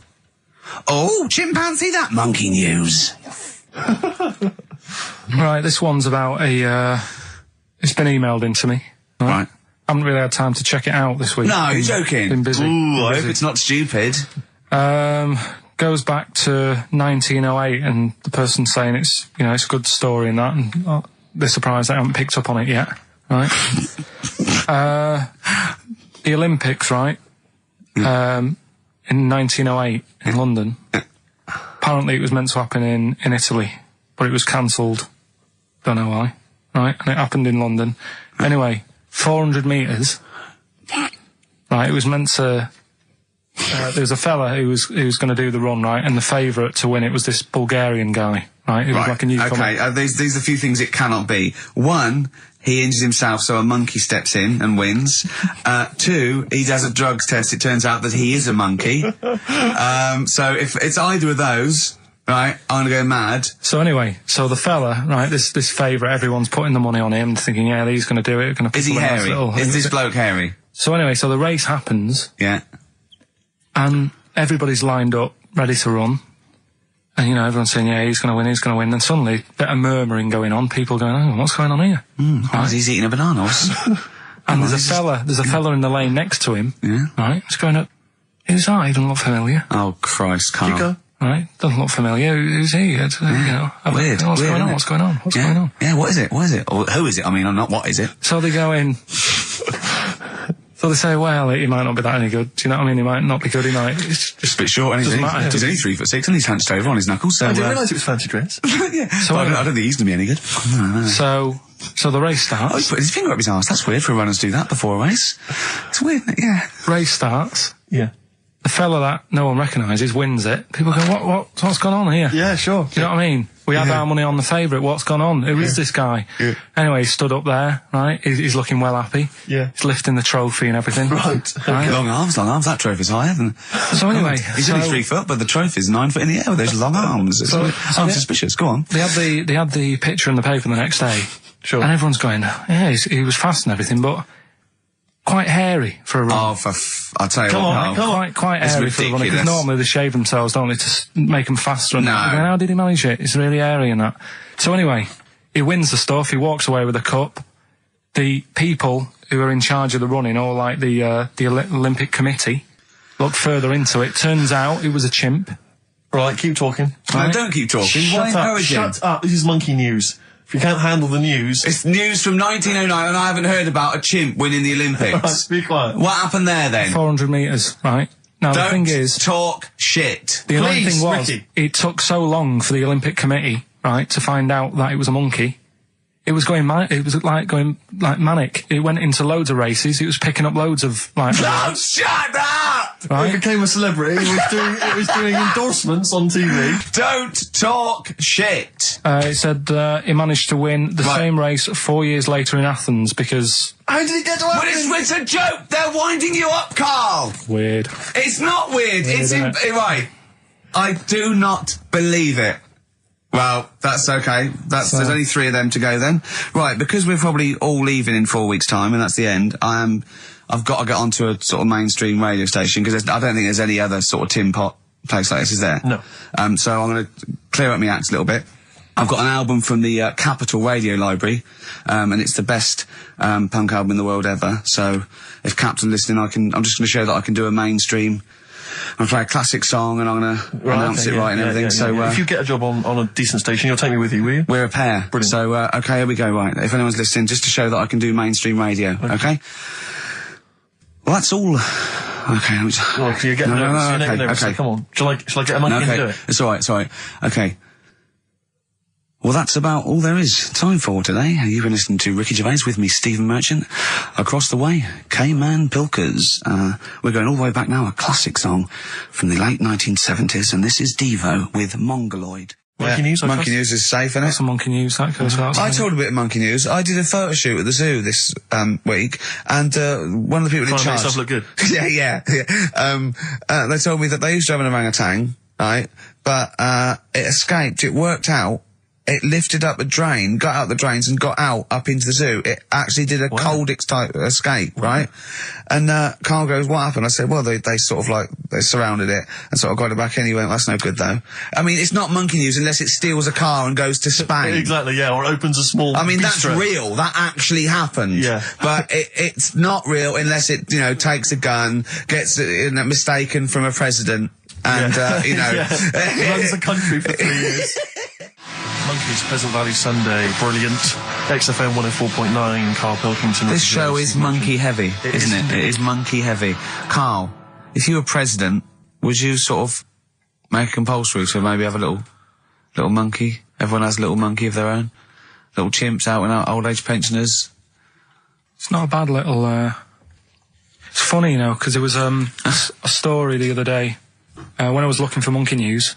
Oh, chimpanzee, that Monkey News. Right, this one's about it's been emailed in to me. Right. I haven't really had time to check it out this week. No, you're joking. Been busy. Ooh, I hope it's not stupid. Goes back to 1908, and the person's saying it's a good story and that, and they're surprised they haven't picked up on it yet. Right. The Olympics, right? In 1908 in London. Apparently it was meant to happen in Italy, but it was cancelled. Don't know why. Right, and it happened in London. Anyway, 400 metres. Right, it was meant to... there was a fella who was going to do the run, right, and the favourite to win it was this Bulgarian guy, right? Who was like a newcomer. Okay, these are a few things it cannot be. One, he injures himself, so a monkey steps in and wins. Two, he does a drugs test. It turns out that he is a monkey. So if it's either of those, right, I'm gonna go mad. So anyway, so the fella, right, this favourite, everyone's putting the money on him, thinking, yeah, he's going to do it. Gonna is he hairy? Is this bloke hairy? So anyway, so the race happens. Yeah. And everybody's lined up, ready to run. And, you know, everyone's saying, yeah, he's going to win, he's going to win. Then suddenly, a bit of murmuring going on, people going, oh, what's going on here? Right. He's eating a banana. And there's a fella in the lane next to him. Yeah. Right? It's going up, who's that? He doesn't look familiar. Oh, Christ, Carl. You go. Right? Doesn't look familiar. Who's he? You know, weird. What's going on? What's going on? What's going on? Yeah, what is it? What is it? Or who is it? I mean, not what is it? So they go in... So they say, well, he might not be that any good. Do you know what I mean? He might not be good. He might. It's just a bit short, and he's only 3'6", and he's hunched over on his knuckles. So I didn't realise it was fancy dress. Yeah. So I don't think he's going to be any good. So the race starts. Oh, he's put his finger up his arse. That's weird for runners to do that before a race. It's weird, isn't it? Yeah. Race starts. Yeah. The fella that no one recognises wins it. People go, what's gone on here? Yeah, sure. Do you know what I mean? We had our money on the favourite. What's gone on? Who is this guy? Yeah. Anyway, he stood up there, right? He's looking well happy. Yeah. He's lifting the trophy and everything. Right. Long arms. That trophy's higher than... So anyway... He's only 3 foot, but the trophy's 9 foot in the air with those long arms. I'm suspicious. Go on. They had the picture in the paper the next day. Sure. And everyone's going, yeah, he was fast and everything, but... quite hairy for a run. Oh, I'll tell you Come what. on. Quite hairy for a run. Because normally they shave themselves, don't they, to make them faster. And No. that. How did he manage it? It's really hairy and that. So anyway, he wins the stuff. He walks away with a cup. The people who are in charge of the running, or like the Olympic Committee, look further into it. Turns out it was a chimp. Right, keep talking. No, don't keep talking. Why encourage him? Shut up. This is monkey news. If you can't handle the news... It's news from 1909 and I haven't heard about a chimp winning the Olympics. Be quiet. What happened there then? 400 metres, right? Now the thing is... talk shit. The annoying thing was, Ricky. it took so long for the Olympic Committee, right, to find out that it was a monkey. It was going manic. It went into loads of races. It was picking up loads of, like... No, shut up! Right? He became a celebrity. It was doing endorsements on TV. Don't talk shit. It said he managed to win the same race 4 years later in Athens because... How did he get to Athens? But it's a joke. They're winding you up, Carl. Weird. It's not weird. It's isn't it? right. I do not believe it. Well, that's okay. There's only 3 of them to go then. Right, because we're probably all leaving in 4 weeks' time, and that's the end. I've got to get onto a sort of mainstream radio station because I don't think there's any other sort of tin pot place like this, is there? No. So I'm going to clear up my act a little bit. I've got an album from the Capitol Radio Library, and it's the best punk album in the world ever. So if Cap's listening, I'm just going to show that I can do a mainstream. I'm going to play a classic song and I'm going to announce it right and everything. So if you get a job on a decent station, you'll take me with you, will you? We're a pair. Brilliant. So, okay, here we go, right. If anyone's listening, just to show that I can do mainstream radio, okay? Well, that's all. Okay. Well, you're getting nervous. Okay. Come on. Shall I get a monkey and do it? It's alright. Okay. Well, that's about all there is time for today. You've been listening to Ricky Gervais with me, Stephen Merchant. Across the way, K-Man Pilkers. We're going all the way back now, a classic song from the late 1970s, and this is Devo with Mongoloid. Monkey news, I Monkey trust. news is safe, isn't it? That's a monkey news, that goes without saying. I told a bit of monkey news. I did a photo shoot at the zoo this week, and one of the people in Trying to make charge... yourself look good. yeah. They told me that they used to have an orangutan, right? But it escaped. It worked out. It lifted up a drain, got out the drains and got out up into the zoo. It actually did a Coldix type escape, right? And Carl goes, what happened? I said, well, they sort of like, they surrounded it and sort of got it back anyway. That's no good though. I mean, it's not monkey news unless it steals a car and goes to Spain. Exactly, yeah, or opens a small I mean, that's bistro. real. That actually happened. Yeah. But it's not real unless it, takes a gun, gets mistaken from a president and, runs the country for 3 years. Monkeys, Pleasant Valley Sunday, brilliant. XFM 104.9, Karl Pilkington. This show is monkey heavy, isn't it? It is monkey heavy. Carl, if you were president, would you sort of make it compulsory to maybe have a little monkey Everyone has a little monkey of their own. Little chimps out and out, old age pensioners. It's not a bad little, it's funny, you know, because there was, a story the other day, when I was looking for monkey news.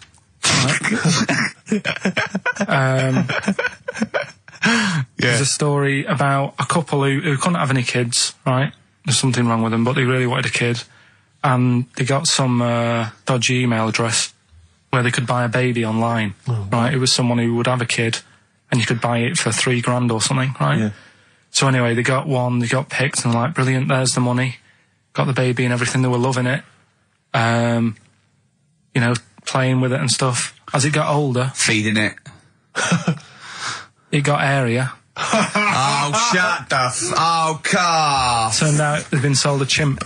There's a story about a couple who couldn't have any kids, right? There's something wrong with them, but they really wanted a kid. And they got some dodgy email address where they could buy a baby online, right? It was someone who would have a kid, and you could buy it for $3,000 or something, right? Yeah. So anyway, they got one, they got picked, and they're like, brilliant, there's the money. Got the baby and everything, they were loving it. You know, playing with it and stuff. As it got older... Feeding it. It got airier. Oh, shut the oh, Carl. Turned out they'd been sold a chimp.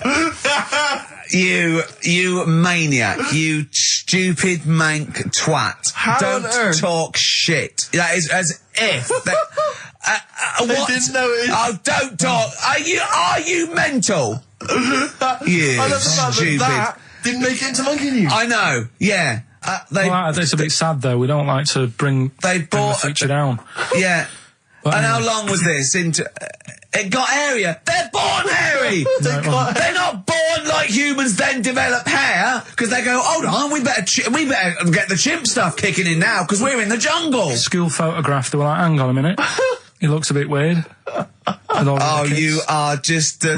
You maniac. You stupid mank twat. How Don't talk shit. That is as if... what? Didn't know it. Oh, don't talk. Are you mental? You I love the fact stupid. that didn't make it into monkey news. I know, yeah. Well, it's a bit sad though. We don't like to bring the feature down. Yeah. But and anyway. how long was this into... It got hairier. They're born hairy. They're not born like humans then develop hair, because they go, hold on, we better get the chimp stuff kicking in now, because we're in the jungle. School photograph, they were like, hang on a minute. He looks a bit weird. Oh, you are just the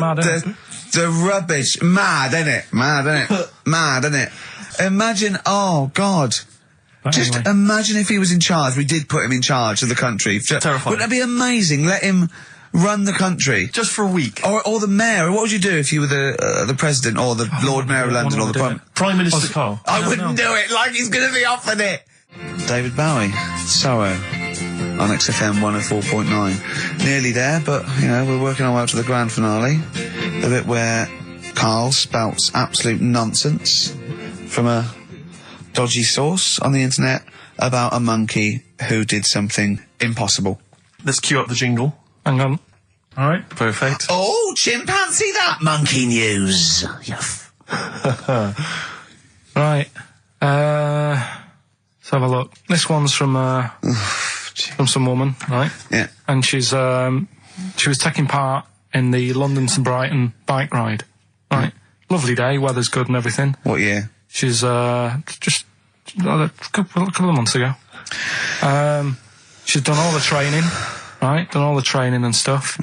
rubbish. Mad, innit? Mad, innit? Mad, innit? Imagine, oh, God. But Just anyway. imagine if he was in charge. We did put him in charge of the country. Terrifying. Wouldn't that be amazing? Let him run the country. Just for a week. Or the mayor. What would you do if you were the president or the Lord Mayor of London or the Prime Minister Carl. I wouldn't do it like he's going to be offered it. David Bowie, Sorrow, on XFM 104.9. Nearly there, but, you know, we're working our way up to the grand finale. The bit where Carl spouts absolute nonsense from a dodgy source on the internet about a monkey who did something impossible. Let's cue up the jingle. Hang on. All right. Perfect. Oh, chimpanzee that monkey news. Right. Let's have a look. This one's from some woman, right? Yeah. And she was taking part in the London to Brighton bike ride, right? Lovely day, weather's good and everything. What year? She's just a couple of months ago. She's done all the training, right? Done all the training and stuff.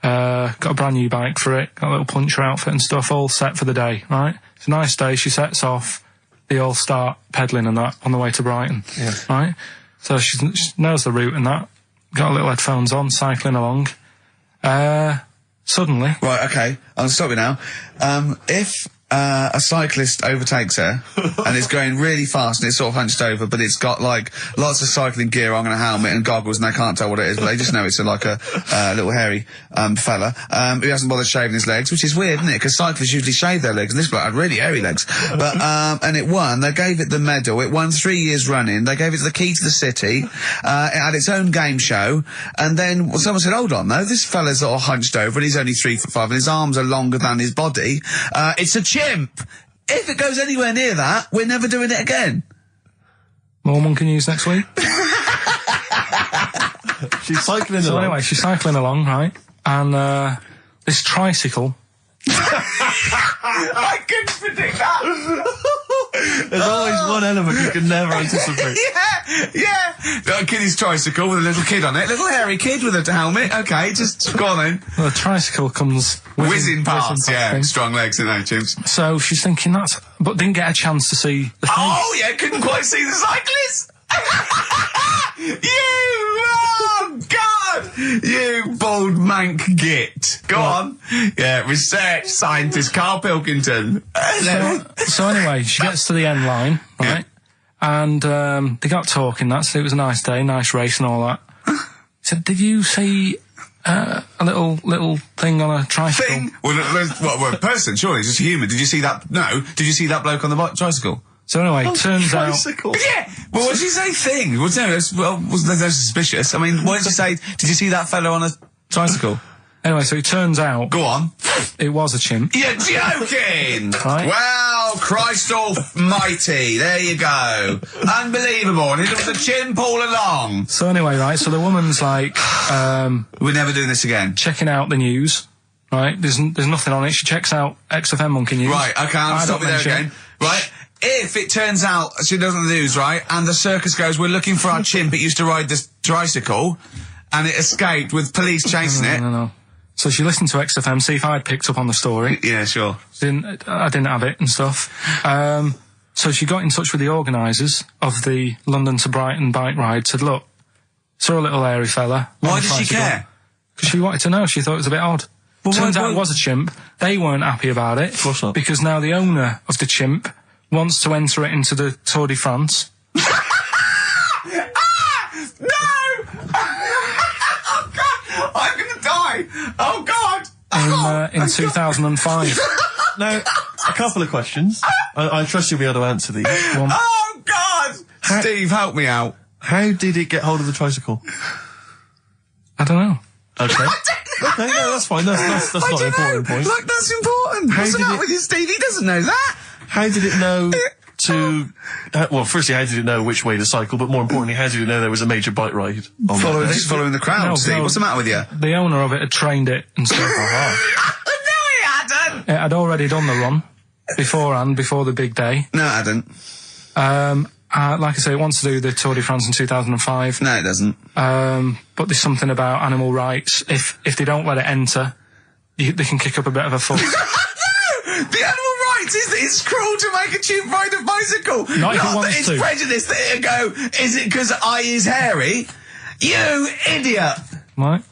Got a brand new bike for it. Got a little puncher outfit and stuff, all set for the day, right? It's a nice day. She sets off. They all start pedalling and that on the way to Brighton, right? So she knows the route and that. Got a little headphones on, cycling along. Suddenly... Right, okay, I'll stop you now. If a cyclist overtakes her and it's going really fast and it's sort of hunched over, but it's got like lots of cycling gear on and a helmet and goggles, and they can't tell what it is, but they just know it's like a little hairy fella who hasn't bothered shaving his legs, which is weird, isn't it? Because cyclists usually shave their legs, and this bloke had really hairy legs. But and it won. They gave it the medal. It won 3 years running. They gave it the key to the city. It had its own game show, and then someone said, "Hold on, though, this fella's all hunched over, and he's only 3'5", and his arms are longer than his body. It's a chimp. If it goes anywhere near that, we're never doing it again." More monkey news next week. She's cycling So along. anyway, she's cycling along, right? And this tricycle... I couldn't predict that. There's always one element you can never anticipate. Yeah. Got a kiddie's tricycle with a little kid on it. Little hairy kid with a helmet. Okay, just go on then. The tricycle comes... Whizzing past, yeah. thing. Strong legs, isn't they, chimps? So she's thinking that's... But didn't get a chance to see the thing. Oh, yeah, couldn't quite see the cyclist. Oh, God! You bald mank git. Go on. Yeah, research scientist Karl Pilkington. So anyway, she gets to the end line, right? And they got talking, it was a nice day, nice race and all that. So did you see a little thing on a tricycle? Thing? Well, a person, surely, just a human. Did you see that? No. Did you see that bloke on the tricycle? So anyway, turns out... Tricycle. Yeah! Well, what did you say thing? Well, no, wasn't that suspicious? I mean, what did you say? Did you see that fellow on a tricycle? Anyway, so it turns out... Go on. It was a chimp. You're joking! Right. Well Oh, Christ almighty. There you go. Unbelievable. And it was a chimp all along. So anyway, right, so the woman's like... We're never doing this again. Checking out the news, right? There's nothing on it. She checks out XFM Monkey News. Right, okay, I'll stop you there again. Right, if it turns out she doesn't the news, right, and the circus goes, we're looking for our chimp, it used to ride this tricycle, and it escaped with police chasing it. No. So she listened to XFM, see if I'd picked up on the story. Yeah, sure. I didn't have it and stuff. So she got in touch with the organisers of the London to Brighton bike ride, said, look, saw a little hairy fella. Why did she care? Because she wanted to know. She thought it was a bit odd. Well, turns out it was a chimp. They weren't happy about it. Of course not. Because now the owner of the chimp wants to enter it into the Tour de France. No! Oh, God! I'm gonna die! Oh, God! In 2005. Now, a couple of questions. I trust you'll be able to answer these. Oh, God! Steve, help me out. How did it get hold of the tricycle? I don't know. Okay. Okay, no, that's fine. That's not an important point. Look, that's important. What's the matter with you, Steve? He doesn't know that. How did it know to... well, firstly, how did it know which way to cycle? But more importantly, how did it know there was a major bike ride? Following the crowd, No, Steve. no. What's the matter with you? The owner of it had trained it and stuff. No, he hadn't. It had already done the run beforehand, before the big day. No, it hadn't. Like I say, it wants to do the Tour de France in 2005. No, it doesn't. But there's something about animal rights. If they don't let it enter, they can kick up a bit of a fuss. No! The animal rights is that it's cruel to make a chimp ride a bicycle. Not if it that wants it's to. prejudice that it'll go, is it because I is hairy? You idiot! Right?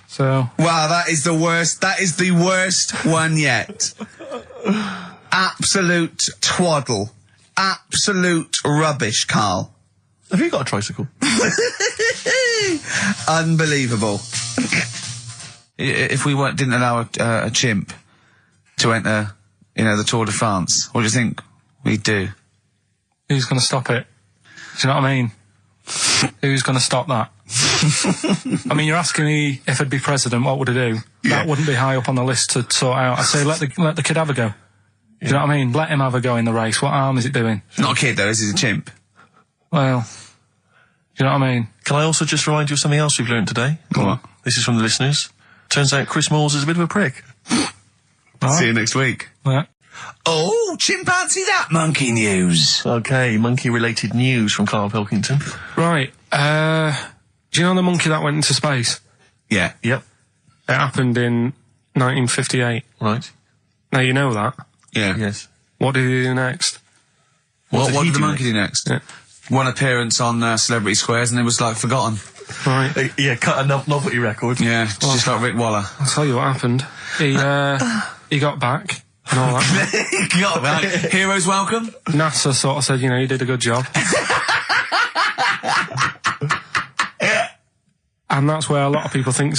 So... Wow, that is the worst. That is the worst one yet. Absolute twaddle. Absolute rubbish, Karl. Have you got a tricycle? Unbelievable. If we didn't allow a chimp to enter, the Tour de France, what do you think we'd do? Who's going to stop it? Do you know what I mean? Who's going to stop that? I mean, you're asking me if I'd be president, what would I do? Yeah. That wouldn't be high up on the list to sort out. I'd say let the kid have a go. Do you know what I mean? Let him have a go in the race. What harm is it doing? Not a kid though, is he? A chimp? Well, do you know what I mean? Can I also just remind you of something else we've learned today? What? This is from the listeners. Turns out Chris Moores is a bit of a prick. See you next week. Yeah. Oh, chimpanzee that monkey news. Okay, monkey-related news from Karl Pilkington. Right. Do you know the monkey that went into space? Yeah. Yep. It happened in 1958. Right. Now you know that. Yeah. Yes. What did he do next? What did he did the do monkey do next? Yeah. One appearance on Celebrity Squares and it was forgotten. Right. Yeah, cut a novelty record. Yeah, just like Rick Waller. I'll tell you what happened. He got back and all that. Got back. Heroes welcome. NASA sort of said, you did a good job. And that's where a lot of people think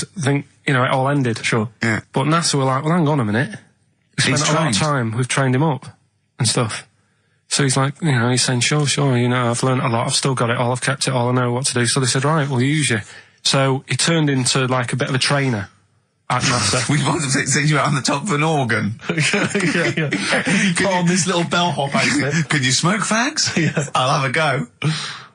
it all ended. Sure. Yeah. But NASA were like, well, hang on a minute. We He's spent a lot of trained. time. We've trained him up and stuff. So he's like, he's saying, sure, I've learned a lot. I've still got it all. I've kept it all. I know what to do. So they said, right, we'll use you. So he turned into like a bit of a trainer at NASA. We want to send you out on the top of an organ. yeah. Put on this little bellhop outfit. Could you smoke fags? Yeah. I'll have a go.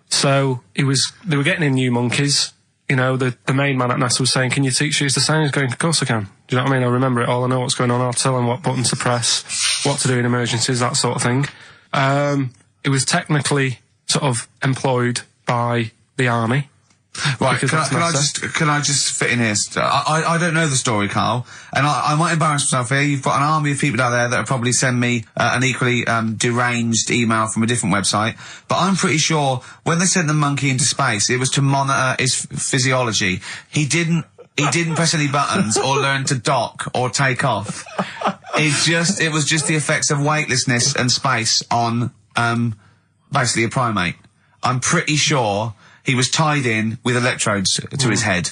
So they were getting in new monkeys. The main man at NASA was saying, can you teach these the same? He's going, of course I can. Do you know what I mean? I remember it all. I know what's going on. I'll tell him what buttons to press, what to do in emergencies, that sort of thing. It was technically sort of employed by the army. Right, Because can I just fit in here? I don't know the story, Karl, and I might embarrass myself here. You've got an army of people out there that will probably send me an equally deranged email from a different website, but I'm pretty sure when they sent the monkey into space, it was to monitor his physiology. He didn't press any buttons or learn to dock or take off. It was just the effects of weightlessness and space on basically a primate. I'm pretty sure he was tied in with electrodes to his head.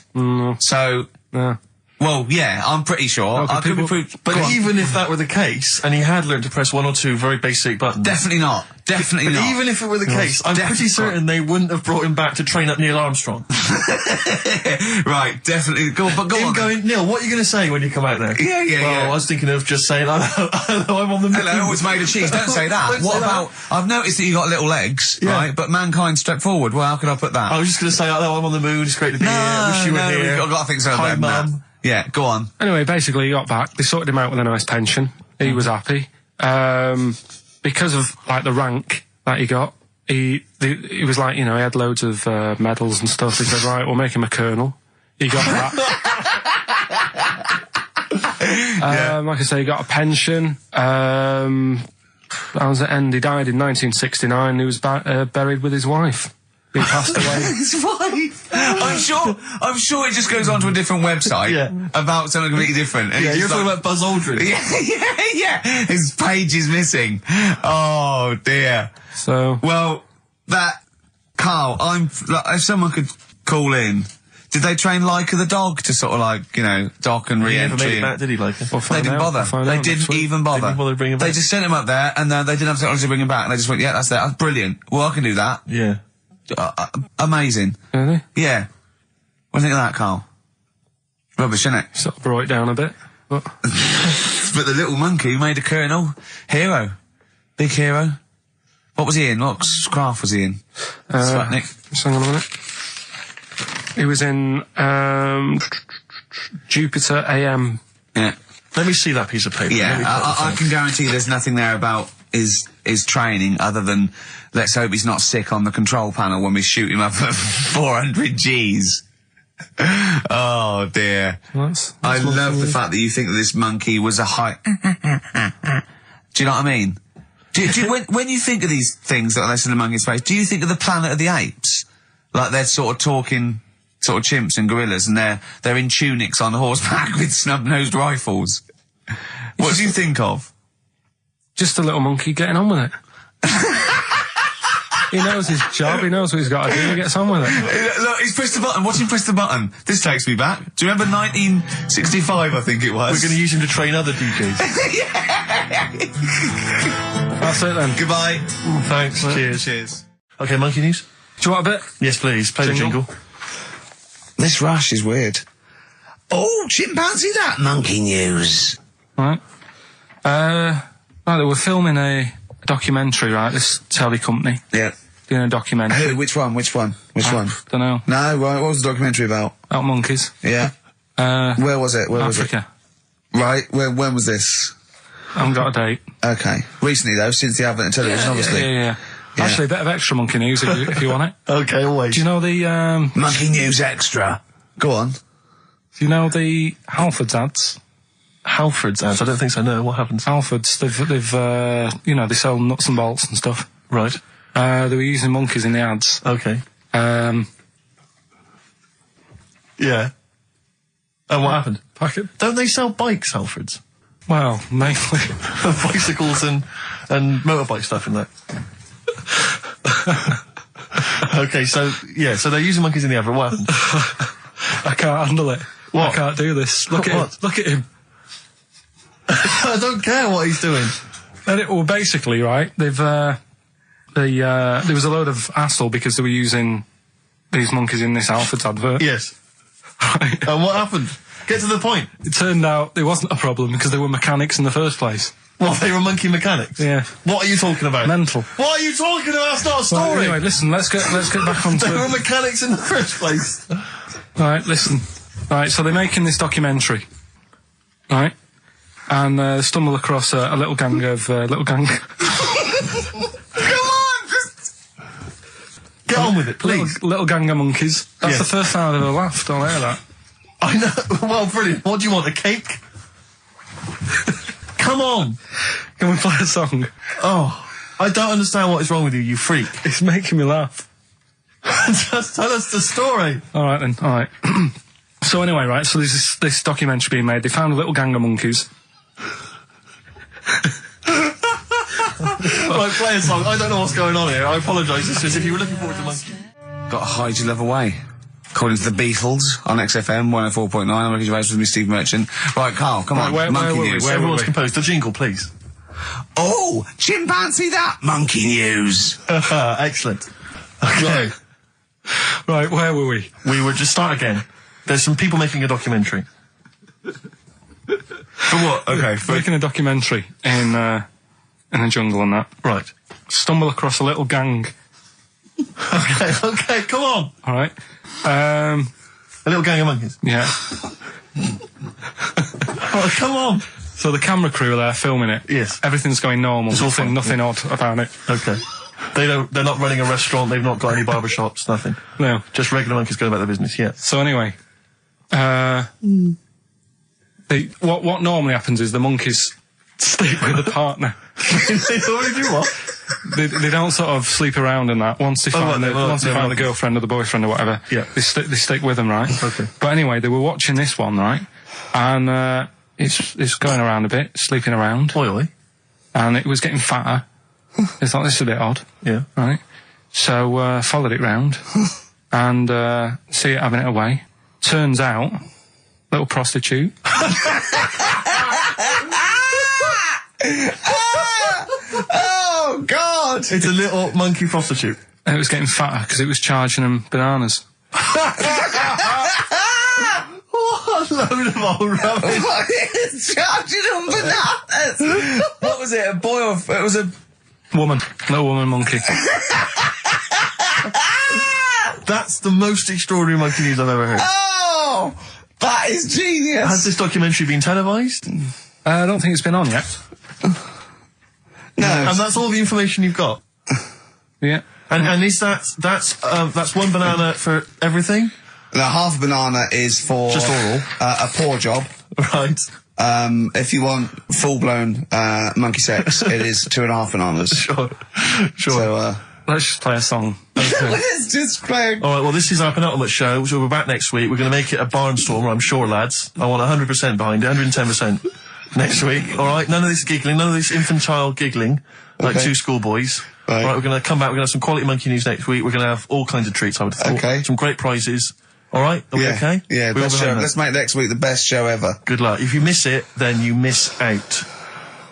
So, Yeah. Well, yeah, I'm pretty sure. Okay, I could be But even if that were the case, and he had learned to press one or two very basic buttons... Definitely not. Definitely But not. even if it were the case, I'm pretty certain they wouldn't have brought him back to train up Neil Armstrong. Right, definitely. Go on. Going, Neil, what are you going to say when you come out there? Yeah. I was thinking of just saying, hello, I'm on the moon. Hello, it's made of cheese. Don't say that. Don't What say about... I've noticed that you got little legs, right? But mankind stepped forward. Well, how could I put that? I was just going to say, hello, I'm on the moon, it's great to be here, I wish you were here. I've got to think so. Hi, better than that. Mum. Yeah, go on. Anyway, basically, he got back. They sorted him out with a nice pension. He was happy. Because of, like, the rank that he got, he was like, you know, he had loads of medals and stuff. He said, right, we'll make him a colonel. He got that. Like I say, he got a pension. How does it end? He died in 1969. He was buried with his wife. He passed away. His wife. I'm sure it just goes on to a different website about something completely different. And You're talking about Buzz Aldrin. Yeah. His page is missing. Oh dear. So well, Carl, if someone could call in. Did they train Leica the dog to sort of like, you know, dock and re-entry? He never made it back, did he, Leica? They didn't bother. They didn't even bother. They didn't bother to bring him back. They just sent him up there, and they didn't have technology to bring him back. And they just went, yeah, that's brilliant. Well, I can do that. Yeah. Amazing. really, Yeah. What do you think of that, Carl? Rubbish, isn't it? sort of brought it down a bit. But But the little monkey made a colonel. Hero. Big hero. What was he in? What craft was he in? Sputnik. Just hang on a minute. He was in Jupiter AM. Yeah. Let me see that piece of paper. Yeah, I can guarantee there's nothing there about his training other than let's hope he's not sick on the control panel when we shoot him up at 400 Gs. Oh dear. I love the fact that you think that this monkey was a high... Do you know what I mean? When you think of these things that are less than a monkey's face, do you think of the Planet of the Apes? Like they're sort of talking... sort of chimps and gorillas, and they're in tunics on horseback with snub-nosed rifles. What do you think of? Just a little monkey getting on with it. He knows his job, he knows what he's got to do, he gets on with it. Look, he's pressed the button. Watch him press the button. This takes me back. Do you remember 1965, I think it was? We're going to use him to train other DJs. That's it then. Goodbye. Thanks. Cheers. Cheers. Okay, monkey news? Do you want a bit? Yes, please. Play the jingle. This rash is weird. Oh, chimpanzee that monkey news. Right. Right, they were filming a documentary, right, this telly company. Yeah. Doing a documentary. Who? Which one? Don't know. No, right, what was the documentary about? About monkeys. Yeah. Where was it? Africa. Right, when was this? I haven't got a date. Okay. Recently though, since the advent of television, obviously. Yeah. Actually, a bit of extra monkey news if you want it. Okay, always. Do you know the, Monkey news extra. Go on. Do you know the Halfords ads? Halfords ads? I don't think so, no. What happens? Halfords, they've you know, they sell nuts and bolts and stuff. Right. They were using monkeys in the ads. Okay. Yeah. And what happened? Packet. Don't they sell bikes, Halfords? Well, mainly. Bicycles and motorbike stuff in that. Okay, so they're using monkeys in the advert. What happened? I can't handle it. What? I can't do this. Look at him. Look at him. I don't care what he's doing. Well, basically, right, they've, there was a load of hassle because they were using these monkeys in this Halfords advert. Yes. Right. And what happened? Get to the point. It turned out it wasn't a problem because they were mechanics in the first place. Well, they were monkey mechanics? Yeah. What are you talking about? Mental. What are you talking about? That's not a story. Right, anyway, listen, let's get back on to They were mechanics in the first place. Right, listen. Right, so they're making this documentary. Right? And stumble across a little gang of... Come on! Get on with it, please. Little gang of monkeys. That's Yes. the first time I've ever laughed. I'll hear that. I know. Well, brilliant. What do you want, a cake? Come on. Can we play a song? Oh, I don't understand what is wrong with you, you freak. It's making me laugh. Just tell us the story. All right, then. All right. So anyway, right, so there's this documentary being made. They found a little gang of monkeys. Right, play a song. I don't know what's going on here. I apologise. It's just if you were looking forward to monkey. Got to hide your love away. according to the Beatles on XFM 104.9. I'm Ricky Gervais with me, Steve Merchant. Right, Carl, come on. Monkey news. Everyone's composed. The jingle, please. Oh, chimpanzee that monkey news. Excellent. Okay. Right, where were we? We were just start again. There's some people making a documentary. For what? Okay. Making a documentary in the jungle and that. Right. Stumble across a little gang. Okay, come on. All right. A little gang of monkeys. Yeah. Oh, come on. So the camera crew are there filming it. Yes. Everything's going normal. It's all fine, Nothing odd about it. Okay. They're not running a restaurant, they've not got any barber shops, nothing. No. Just regular monkeys going about their business, yeah. So anyway, what normally happens is the monkeys sleep with a partner. They already do what? They don't sort of sleep around and that. Once they find the girlfriend or the boyfriend or whatever, yeah. they stick with them, right? Okay. But anyway, they were watching this one, right? And it's going around a bit, sleeping around. Oily. And it was getting fatter. They thought, this is a bit odd. Yeah. Right? So, followed it round. And, see it having it away. Turns out, little prostitute. Oh, God! It's a little monkey prostitute. And it was getting fatter because it was charging them bananas. What a load of old rubbish. It's charging them bananas! What was it, a boy or... It was a... Woman. Little woman monkey. That's the most extraordinary monkey news I've ever heard. Oh! That is genius! Has this documentary been televised? I don't think it's been on yet. No. And that's all the information you've got? Yeah. And is that's one banana for everything? Now, half a banana is for... Just oral. A paw job. Right. If you want full-blown monkey sex, it is 2.5 bananas. Sure. So, Let's just play a song. let's just play... All right, well, this is our penultimate show, so we're back next week. We're going to make it a barnstormer, I'm sure, lads. I want 100% behind it, 110% next week. All right, none of this giggling, none of this infantile giggling, like two schoolboys. Right. All right, we're going to come back, we're going to have some quality monkey news next week. We're going to have all kinds of treats, I would have thought. Okay. Some great prizes. All right, are we okay? Yeah, best show. Let's make next week the best show ever. Good luck. If you miss it, then you miss out.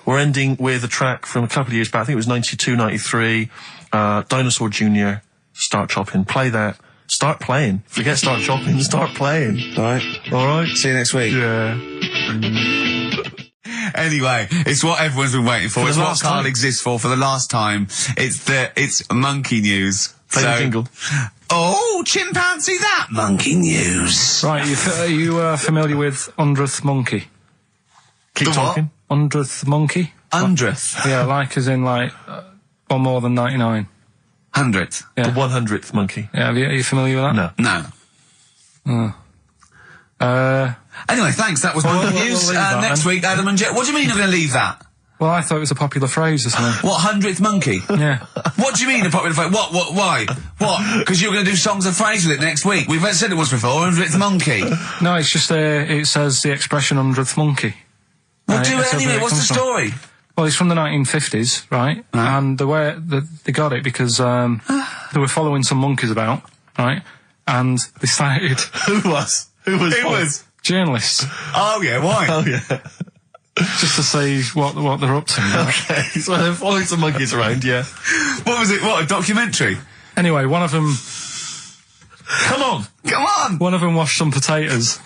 We're ending with a track from a couple of years back. I think it was 92, 93. Dinosaur Jr. Start Chopping. Play that. Start playing. Forget start chopping. Start playing. All right. All right. See you next week. Yeah. Anyway, it's what everyone's been waiting for. It's what Carl exists for the last time. It's monkey news. Play the jingle. Oh, chimpanzee that monkey news. Right, are you familiar with 100th monkey? Keep The talking. 100th monkey? 100th. Yeah, like as in like one more than 99. 100th. Yeah. The 100th monkey. Yeah, are you familiar with that? No. No. Anyway, thanks. That was monkey news. we'll leave that Next then. week, Adam and Jet. What do you mean you're going to leave that? Well, I thought it was a popular phrase or something. What, 100th monkey? Yeah. What do you mean a popular phrase? What, why? What? Because you're going to do songs and phrases with it next week. We've said it once before, 100th monkey. No, it's just it says the expression 100th monkey. Well, do It's it anyway. where What's the comes from. story? Well, it's from the 1950s, right? And the way they got it because they were following some monkeys about, right? And they started... Who was? Journalists. Oh, yeah, why? Oh, yeah. Just to see what they're up to. Okay. So they're following some monkeys around, yeah. What was it? What, a documentary? Anyway, one of them Come on! One of them washed some potatoes.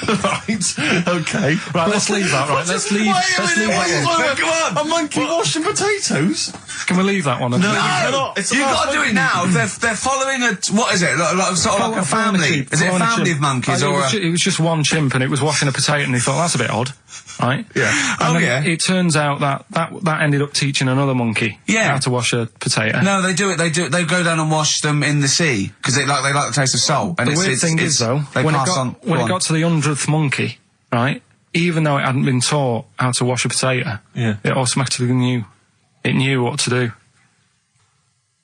Right. Okay. Right, let's leave that. Right, let's leave that one. Come on! A monkey washing potatoes? Can we leave that one? No, you cannot. It's You've got to do it now. They're following a... What is it? Sort of like a family. Is it a family of monkeys or a... It was just one chimp and it was washing a potato and they thought, that's a bit odd. Right? Yeah. And then yeah. it turns out that ended up teaching another monkey how to wash a potato. No, they do it. They go down and wash them in the sea because they like the taste of salt. And The weird thing is though, when it got to the 100th monkey, right? Even though it hadn't been taught how to wash a potato, it automatically knew. It knew what to do.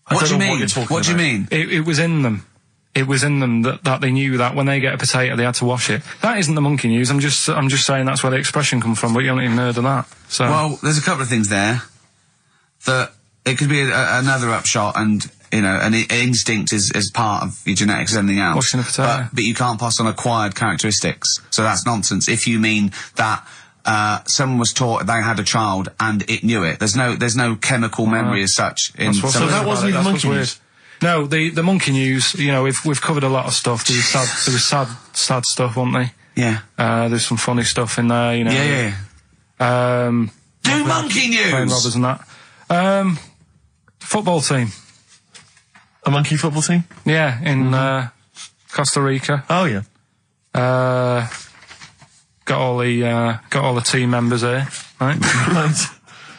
What do you mean? What do you mean? It was in them. It was in them that they knew that when they get a potato, they had to wash it. That isn't the monkey news. I'm just saying that's where the expression comes from. But you haven't even heard of that. So well, there's a couple of things there that it could be another upshot, and You know, an instinct is part of your genetics as anything else. Washing a potato. But you can't pass on acquired characteristics. So that's nonsense. If you mean that someone was taught they had a child and it knew it, there's no chemical memory as such. So that wasn't even monkey news? No, the monkey news, you know, we've covered a lot of stuff. There was sad stuff, wasn't there? Yeah. There's some funny stuff in there, you know. Yeah. Do monkey news! Playing robbers and that. Football team. A monkey football team? Yeah, in Costa Rica. Oh, yeah. Got all the team members here, right? Right.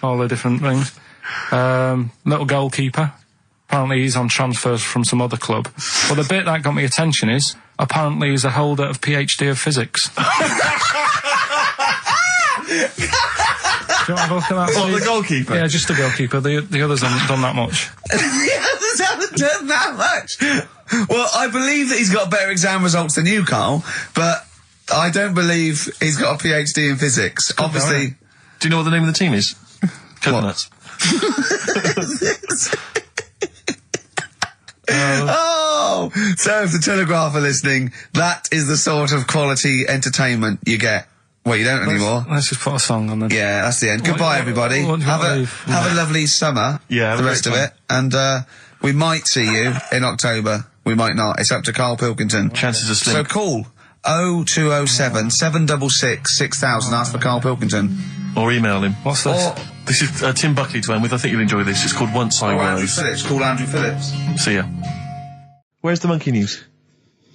All the different things. Little goalkeeper. Apparently he's on transfers from some other club. But the bit that got me attention is, apparently he's a holder of PhD of physics. Do you want to have a look at that, What, please? the goalkeeper? Yeah, just the goalkeeper. The others haven't done that much. The others haven't done that much. Well, I believe that he's got better exam results than you, Carl, but I don't believe he's got a PhD in physics. Obviously. Do you know what the name of the team is? Coconuts. Oh! So if the Telegraph are listening, that is the sort of quality entertainment you get. Well, you don't anymore. Let's just put a song on then. Yeah, that's the end. Goodbye, everybody. Have a lovely summer. Yeah, the rest of it. And we might see you in October. We might not. It's up to Karl Pilkington. Chances are slim. So call 0207 766 6000. Ask for Karl Pilkington. Or email him. What's this? This is Tim Buckley to end with. I think you'll enjoy this. It's called Once I Andrew Was. Phillips. Call Andrew Phillips. See ya. Where's the monkey news?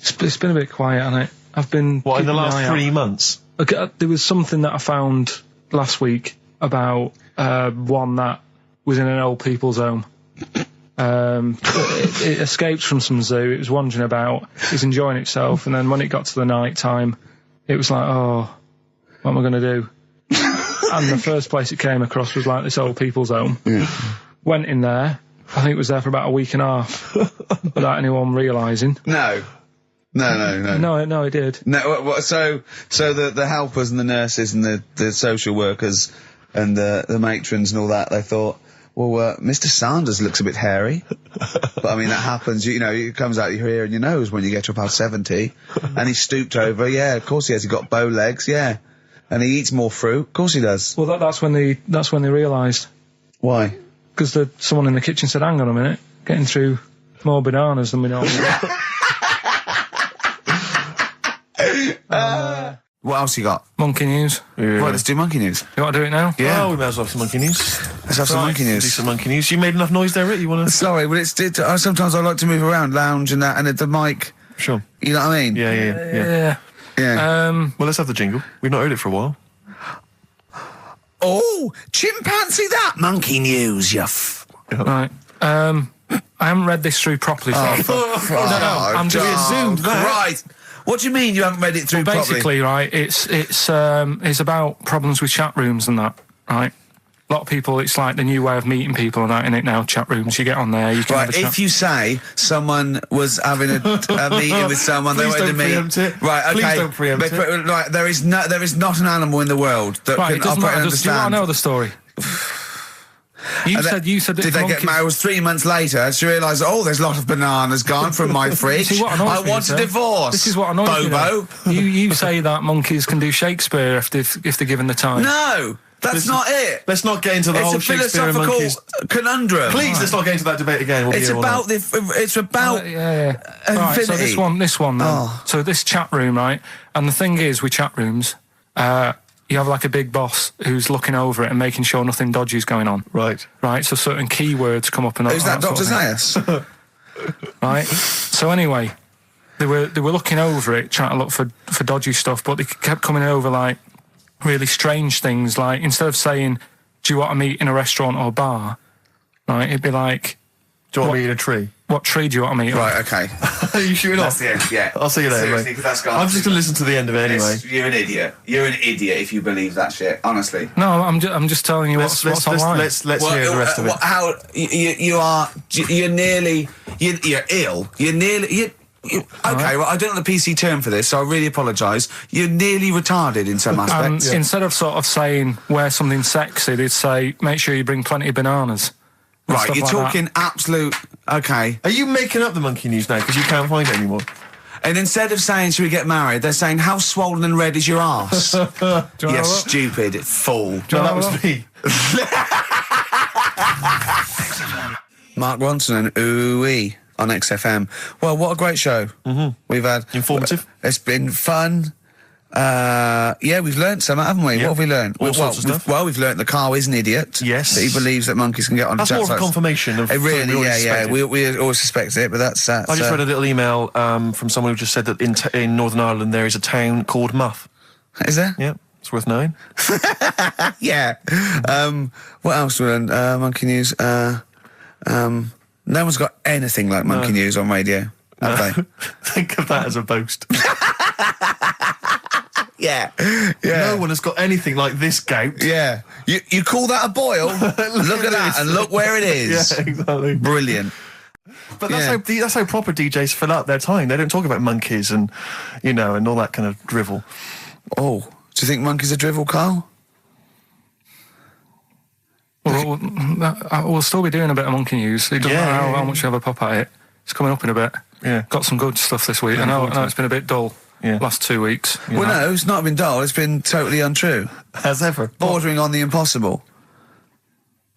It's been a bit quiet, hasn't it? I've been... What, in the keeping an last eye 3 out. months? Okay, there was something that I found last week about one that was in an old people's home. It escaped from some zoo. It was wandering about. It was enjoying itself. And then when it got to the night time, it was like, oh, what am I going to do? And the first place it came across was like this old people's home. Yeah. Went in there. I think it was there for about a week and a half without anyone realising. No, No, it did. No, so the helpers and the nurses and the social workers and the matrons and all that, they thought, well, Mr. Sanders looks a bit hairy. But I mean, that happens, you know, it comes out your ear and your nose when you get to about 70. And he stooped over, yeah, of course he has, he got bow legs, yeah. And he eats more fruit, of course he does. Well, that's when they realised. Why? Because someone in the kitchen said, hang on a minute, getting through more bananas than we normally get. What else you got? Monkey news. Yeah. Right, let's do monkey news. You want to do it now? Yeah. Oh, we might as well have some monkey news. Let's have some monkey Do news. some monkey news. You made enough noise there, Rick? You want to... Sorry, but sometimes I like to move around, lounge and that, and at the mic, Sure. you know what I mean? Yeah. Yeah. Well, let's have the jingle. We've not heard it for a while. Oh, chimpanzee that monkey news, you Right. I haven't read this through properly. I'm just zoomed that. Right. What do you mean you haven't read it through properly? Basically, right, it's about problems with chat rooms and that, right? A lot of people, it's like the new way of meeting people and that, in it now, chat rooms. You get on there, you can have Right, a chat. if you say someone was having a meeting with someone they Please wanted to don't meet, preempt it. right? Okay, Please don't preempt but, it. right, there is not an animal in the world that Right, can it doesn't operate and matter. Do you want understand. to know the story? You said Did they get married? 3 months later, she realised, oh, there's a lot of bananas gone from my fridge. See, what annoys I me, want a sir? divorce. This is what annoys me. Bobo. though. You say that monkeys can do Shakespeare if they're given the time. No, that's not it. Let's not get into the whole It's a Shakespeare and philosophical monkeys. conundrum. Please, let's not get into that debate again. We'll be It's here all about night. it's about Yeah. Right, so infinity. this one then. Oh. So this chat room, right? And the thing is, with chat rooms, you have like a big boss who's looking over it and making sure nothing dodgy is going on. Right. Right, so certain keywords come up and Who's that, sort Dr. of thing. Zayas? Right. So anyway, they were looking over it, trying to look for dodgy stuff, but they kept coming over like really strange things. Like instead of saying, "Do you want to meet in a restaurant or bar?" Right, it'd be like, Do you want me in a tree? "What tree do you want to meet?" Right, okay. Are you shooting off? That's the end, yeah. I'll see you later, Seriously, mate. 'cause that's gone. I'm just going to listen to the end of it anyway. You're an idiot. You're an idiot if you believe that shit, honestly. No, I'm just telling you what's online. Let's hear the rest of it. How you're ill. Okay, well, I don't know the PC term for this, so I really apologise. You're nearly retarded in some aspects. Instead of sort of saying wear something sexy, they'd say make sure you bring plenty of bananas. and Right, stuff you're like that. talking absolute Okay. Are you making up the monkey news now because you can't find it anymore? And instead of saying, should we get married, they're saying, how swollen and red is your arse? You stupid fool. No, that was me. Mark Ronson and Ooh-wee on XFM. Well, what a great show. We've had... Informative. It's been fun. Yeah, we've learnt some, haven't we? Yep. What have we learnt? All sorts of stuff. Well, we've learnt that Carl is an idiot. Yes. That he believes that monkeys can get on That's more of a confirmation of... It really, we always yeah. suspected. We always suspected it, but that's... I just read a little email from someone who just said that in Northern Ireland there is a town called Muff. Is there? Yeah, it's worth knowing. Yeah. What else we learned? Monkey news. No one's got anything like monkey news on radio, have they? Think of that as a boast. Yeah. No one has got anything like this gout. Yeah. You call that a boil? Look at that and look where it is. Yeah, exactly. Brilliant. But that's how proper DJs fill up their time. They don't talk about monkeys and, and all that kind of drivel. Oh, do you think monkeys are drivel, Carl? Well, we'll still be doing a bit of monkey news. It doesn't matter how much you have a pop at it. It's coming up in a bit. Yeah. Got some good stuff this week. I know it's been a bit dull last 2 weeks. Well, no, it's not been dull. It's been totally untrue. As ever. Bordering on the impossible.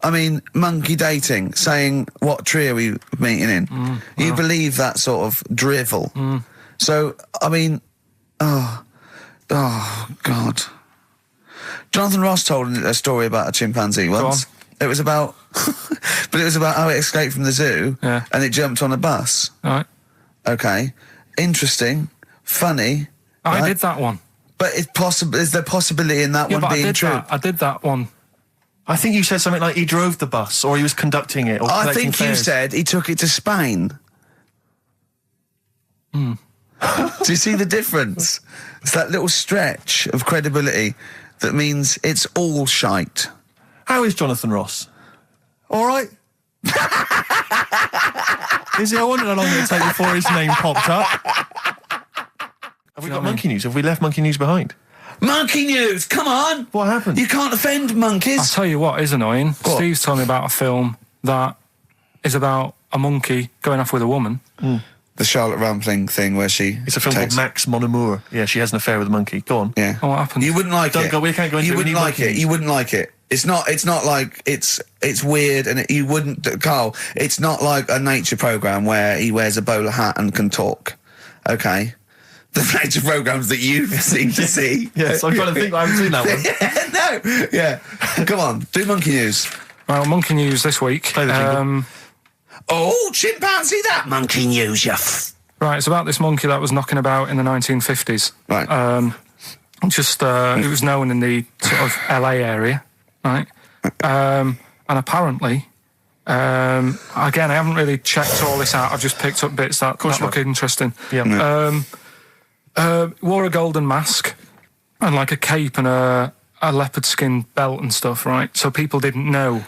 I mean, monkey dating, saying, what tree are we meeting in? You believe that sort of drivel. So, I mean, oh, God. Jonathan Ross told a story about a chimpanzee once. It was about... but it was about how it escaped from the zoo and it jumped on a bus. Right. Okay. Interesting. Funny. I did that one. But is there possibility in that one being true? I did that one. I think you said something like he drove the bus or he was conducting it or I collecting think you fares. said he took it to Spain. Do you see the difference? It's that little stretch of credibility that means it's all shite. How is Jonathan Ross? All right? Is he? I wondered how long it would take before his name popped up. Have we got monkey news? Have we left monkey news behind? Monkey news, come on! What happened? You can't offend monkeys. I'll tell you what is annoying. What? Steve's told me about a film that is about a monkey going off with a woman. The Charlotte Rampling thing where she... It's a film called Max Mon Amour. Yeah, she has an affair with a monkey. Go on. Yeah. Oh, what happened? You wouldn't like it. We can't go into it. You wouldn't like it. You wouldn't like it. It's not like it's weird and you wouldn't... Carl, it's not like a nature programme where he wears a bowler hat and can talk. Okay? The nature programmes that you seem to see. Yes, I've got to think I haven't seen that one. No. Yeah. Come on, do monkey news. Well, monkey news this week. Play the jingle. Oh, chimpanzee, that monkey news, Right, it's about this monkey that was knocking about in the 1950s. Right. It was known in the sort of LA area, right? And apparently, again, I haven't really checked all this out. I've just picked up bits that look interesting. Yeah. Wore a golden mask and like a cape and a leopard skin belt and stuff, right? So people didn't know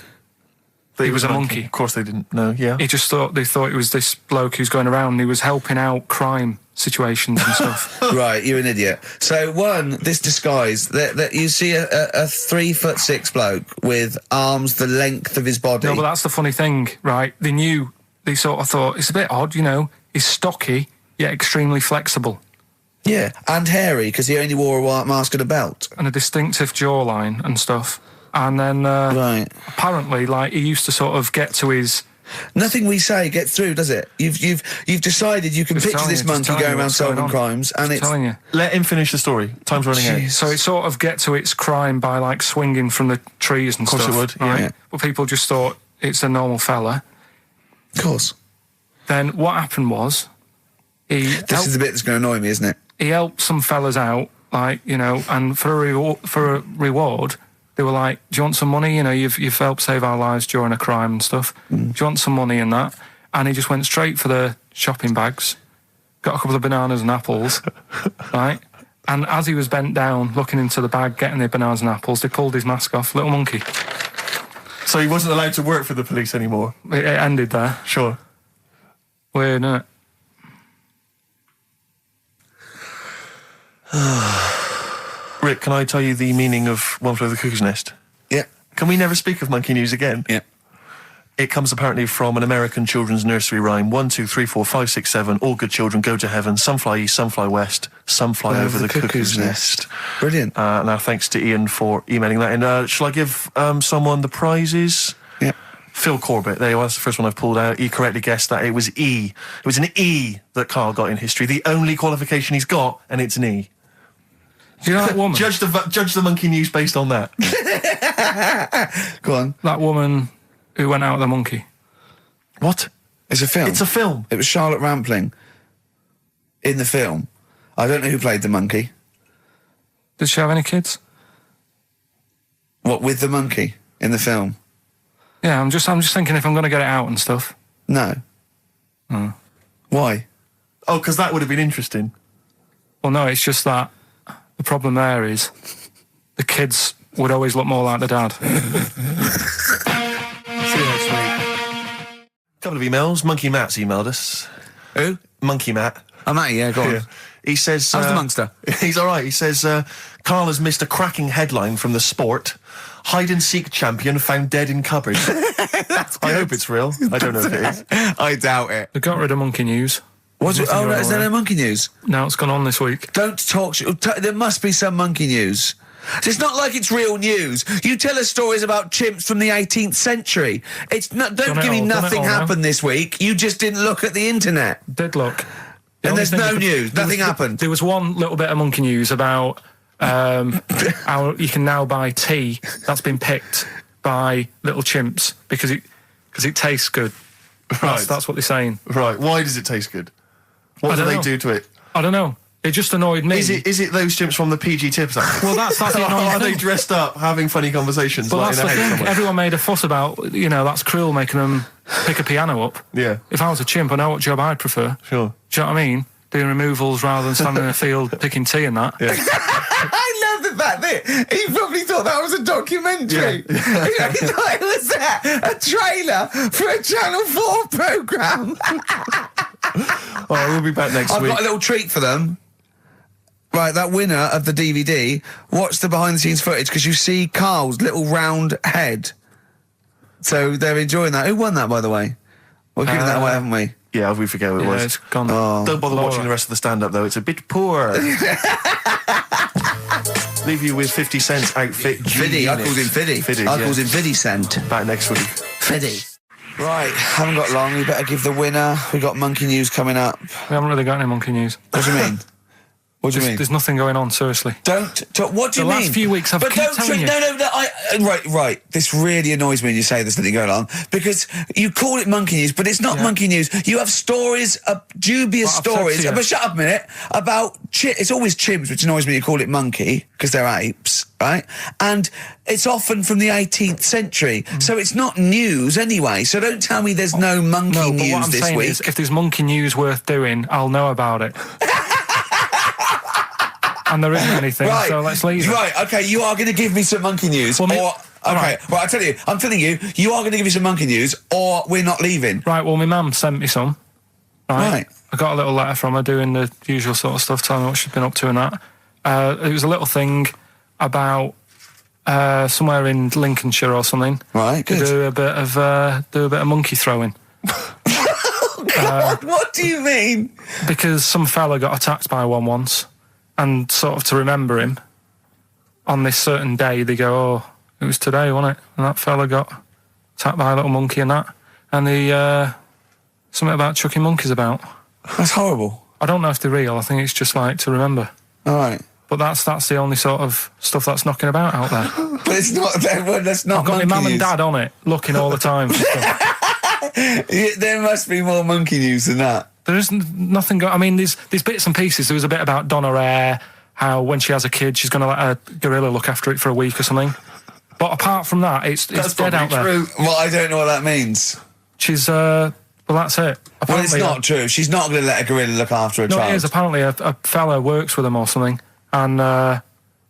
that he was a monkey. Of course they didn't know, yeah. They thought it was this bloke who's going around and he was helping out crime situations and stuff. Right, you're an idiot. So this disguise, that you see a 3'6" bloke with arms the length of his body. No, but that's the funny thing, right? They sort of thought, it's a bit odd, he's stocky, yet extremely flexible. Yeah, and hairy, because he only wore a white mask and a belt. And a distinctive jawline and stuff. And then, right. apparently, he used to sort of get to his... Nothing we say gets through, does it? You've decided you can picture this monkey going around solving crimes, and it's... telling you. Let him finish the story. Time's running out. So it sort of get to its crime by, swinging from the trees and stuff. Of course it would, yeah. Right? But people just thought it's a normal fella. Of course. Then what happened was... This is the bit that's going to annoy me, isn't it? He helped some fellas out, and for a reward, they were like, do you want some money? You've helped save our lives during a crime and stuff. Do you want some money in that? And he just went straight for the shopping bags, got a couple of bananas and apples, right? And as he was bent down, looking into the bag, getting the bananas and apples, they pulled his mask off, little monkey. So he wasn't allowed to work for the police anymore? It ended there. Sure. Weird, isn't it? Rick, can I tell you the meaning of One Flew Over the Cuckoo's Nest? Yeah. Can we never speak of monkey news again? Yeah. It comes apparently from an American children's nursery rhyme. 1, 2, 3, 4, 5, 6, 7. All good children go to heaven. Some fly east, some fly west. Some fly over the cuckoo's nest. Brilliant. Now, thanks to Ian for emailing that. And shall I give someone the prizes? Yeah. Phil Corbett. There you are. That's the first one I've pulled out. He correctly guessed that it was E. It was an E that Karl got in history. The only qualification he's got, and it's an E. Do you know that woman? Judge the Monkey News based on that. Go on. That woman who went out with the monkey. What? It's a film. It's a film. It was Charlotte Rampling in the film. I don't know who played the monkey. Did she have any kids? What, with the monkey in the film? Yeah, I'm just thinking if I'm going to get it out and stuff. No. Why? Oh, because that would have been interesting. Well, no, it's just that the problem there is the kids would always look more like the dad. See you next week. Couple of emails. Monkey Matt's emailed us. Who? Monkey Matt. Oh, Matty, yeah, go on. Yeah. He says... How's the Monster? He's all right. He says, Karl has missed a cracking headline from The Sport. Hide-and-seek champion found dead in cupboard. I hope it's real. I don't know if it is. I doubt it. They got rid of Monkey News. Was it? Oh, no, is there no monkey news? No, it's gone on this week. Don't talk... There must be some monkey news. It's not like it's real news. You tell us stories about chimps from the 18th century. It's not. Don't give me nothing happened this week. You just didn't look at the internet. Did look. And there's no news. Nothing happened. There was one little bit of monkey news about how you can now buy tea that's been picked by little chimps because it tastes good. Right. That's what they're saying. Right. Why does it taste good? What do they do to it? I don't know. It just annoyed me. Is it those chimps from the PG Tips Act? Well, that's the annoying Are thing. they dressed up, having funny conversations? Well, like that's in the a thing. somewhere? Everyone made a fuss about, that's cruel making them pick a piano up. Yeah. If I was a chimp, I know what job I'd prefer. Sure. Do you know what I mean? Doing removals rather than standing in a field picking tea and that. Yeah. I love the fact that he probably thought that was a documentary. Yeah. He thought it was a trailer for a Channel 4 programme. All right, we'll be back next I've week. got a little treat for them. Right, that winner of the DVD, watch the behind-the-scenes footage because you see Karl's little round head. So they're enjoying that. Who won that, by the way? We're giving that away, haven't we? Yeah, we forget what it was. It's gone. Don't bother Laura. watching the rest of the stand-up, though. It's a bit poor. Leave you with 50 Cent's outfit. Fiddy, I called him Fiddy. I called him Fiddy Cent. Back next week. Fiddy. Right, haven't got long. We better give the winner. We got monkey news coming up. We haven't really got any monkey news. What do you mean? What do you mean? There's nothing going on, seriously. Don't talk. What do you The mean? last few weeks I've but keep don't telling you. No. Right. This really annoys me when you say there's nothing going on because you call it monkey news, but it's not monkey news. You have stories, dubious Well, I've said stories. to you. But shut up a minute about it's always chimps, which annoys me. You call it monkey because they're apes, right? And it's often from the 18th century, so it's not news anyway. So don't tell me there's no monkey No, but news what I'm this saying week. is, if there's monkey news worth doing, I'll know about it. And there isn't anything, Right. so let's leave it. Right, okay, you are going to give me some monkey news. Well, right, I tell you, I'm telling you, you are going to give me some monkey news, or we're not leaving. Right, well, my mum sent me some. Right. I got a little letter from her doing the usual sort of stuff, telling me what she's been up to and that. It was a little thing about somewhere in Lincolnshire or something. Right, good. To do a bit of monkey throwing. God, what do you mean? Because some fella got attacked by one once, and sort of to remember him, on this certain day, they go, oh, it was today, wasn't it? And that fella got attacked by a little monkey and that. And the something about chucking monkeys about. That's horrible. I don't know if they're real. I think it's just like to remember. All right. But that's the only sort of stuff that's knocking about out there. But it's not, that's not I've got my monkey mum and news. dad on it, looking all the time. For stuff. Yeah, there must be more monkey news than that. There isn't nothing. I mean, there's bits and pieces. There was a bit about Donna Eyre, how when she has a kid, she's going to let a gorilla look after it for a week or something. But apart from that, it's dead out there. True. Well, I don't know what that means. She's well, that's it. Well, it's Apparently, not true. She's not going to let a gorilla look after a No, child. it is. Apparently, a fella works with them or something, and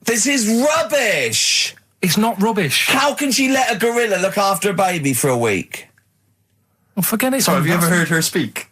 This is rubbish. it's not rubbish. How can she let a gorilla look after a baby for a week? Well, forget it. Sorry, have you ever heard her speak?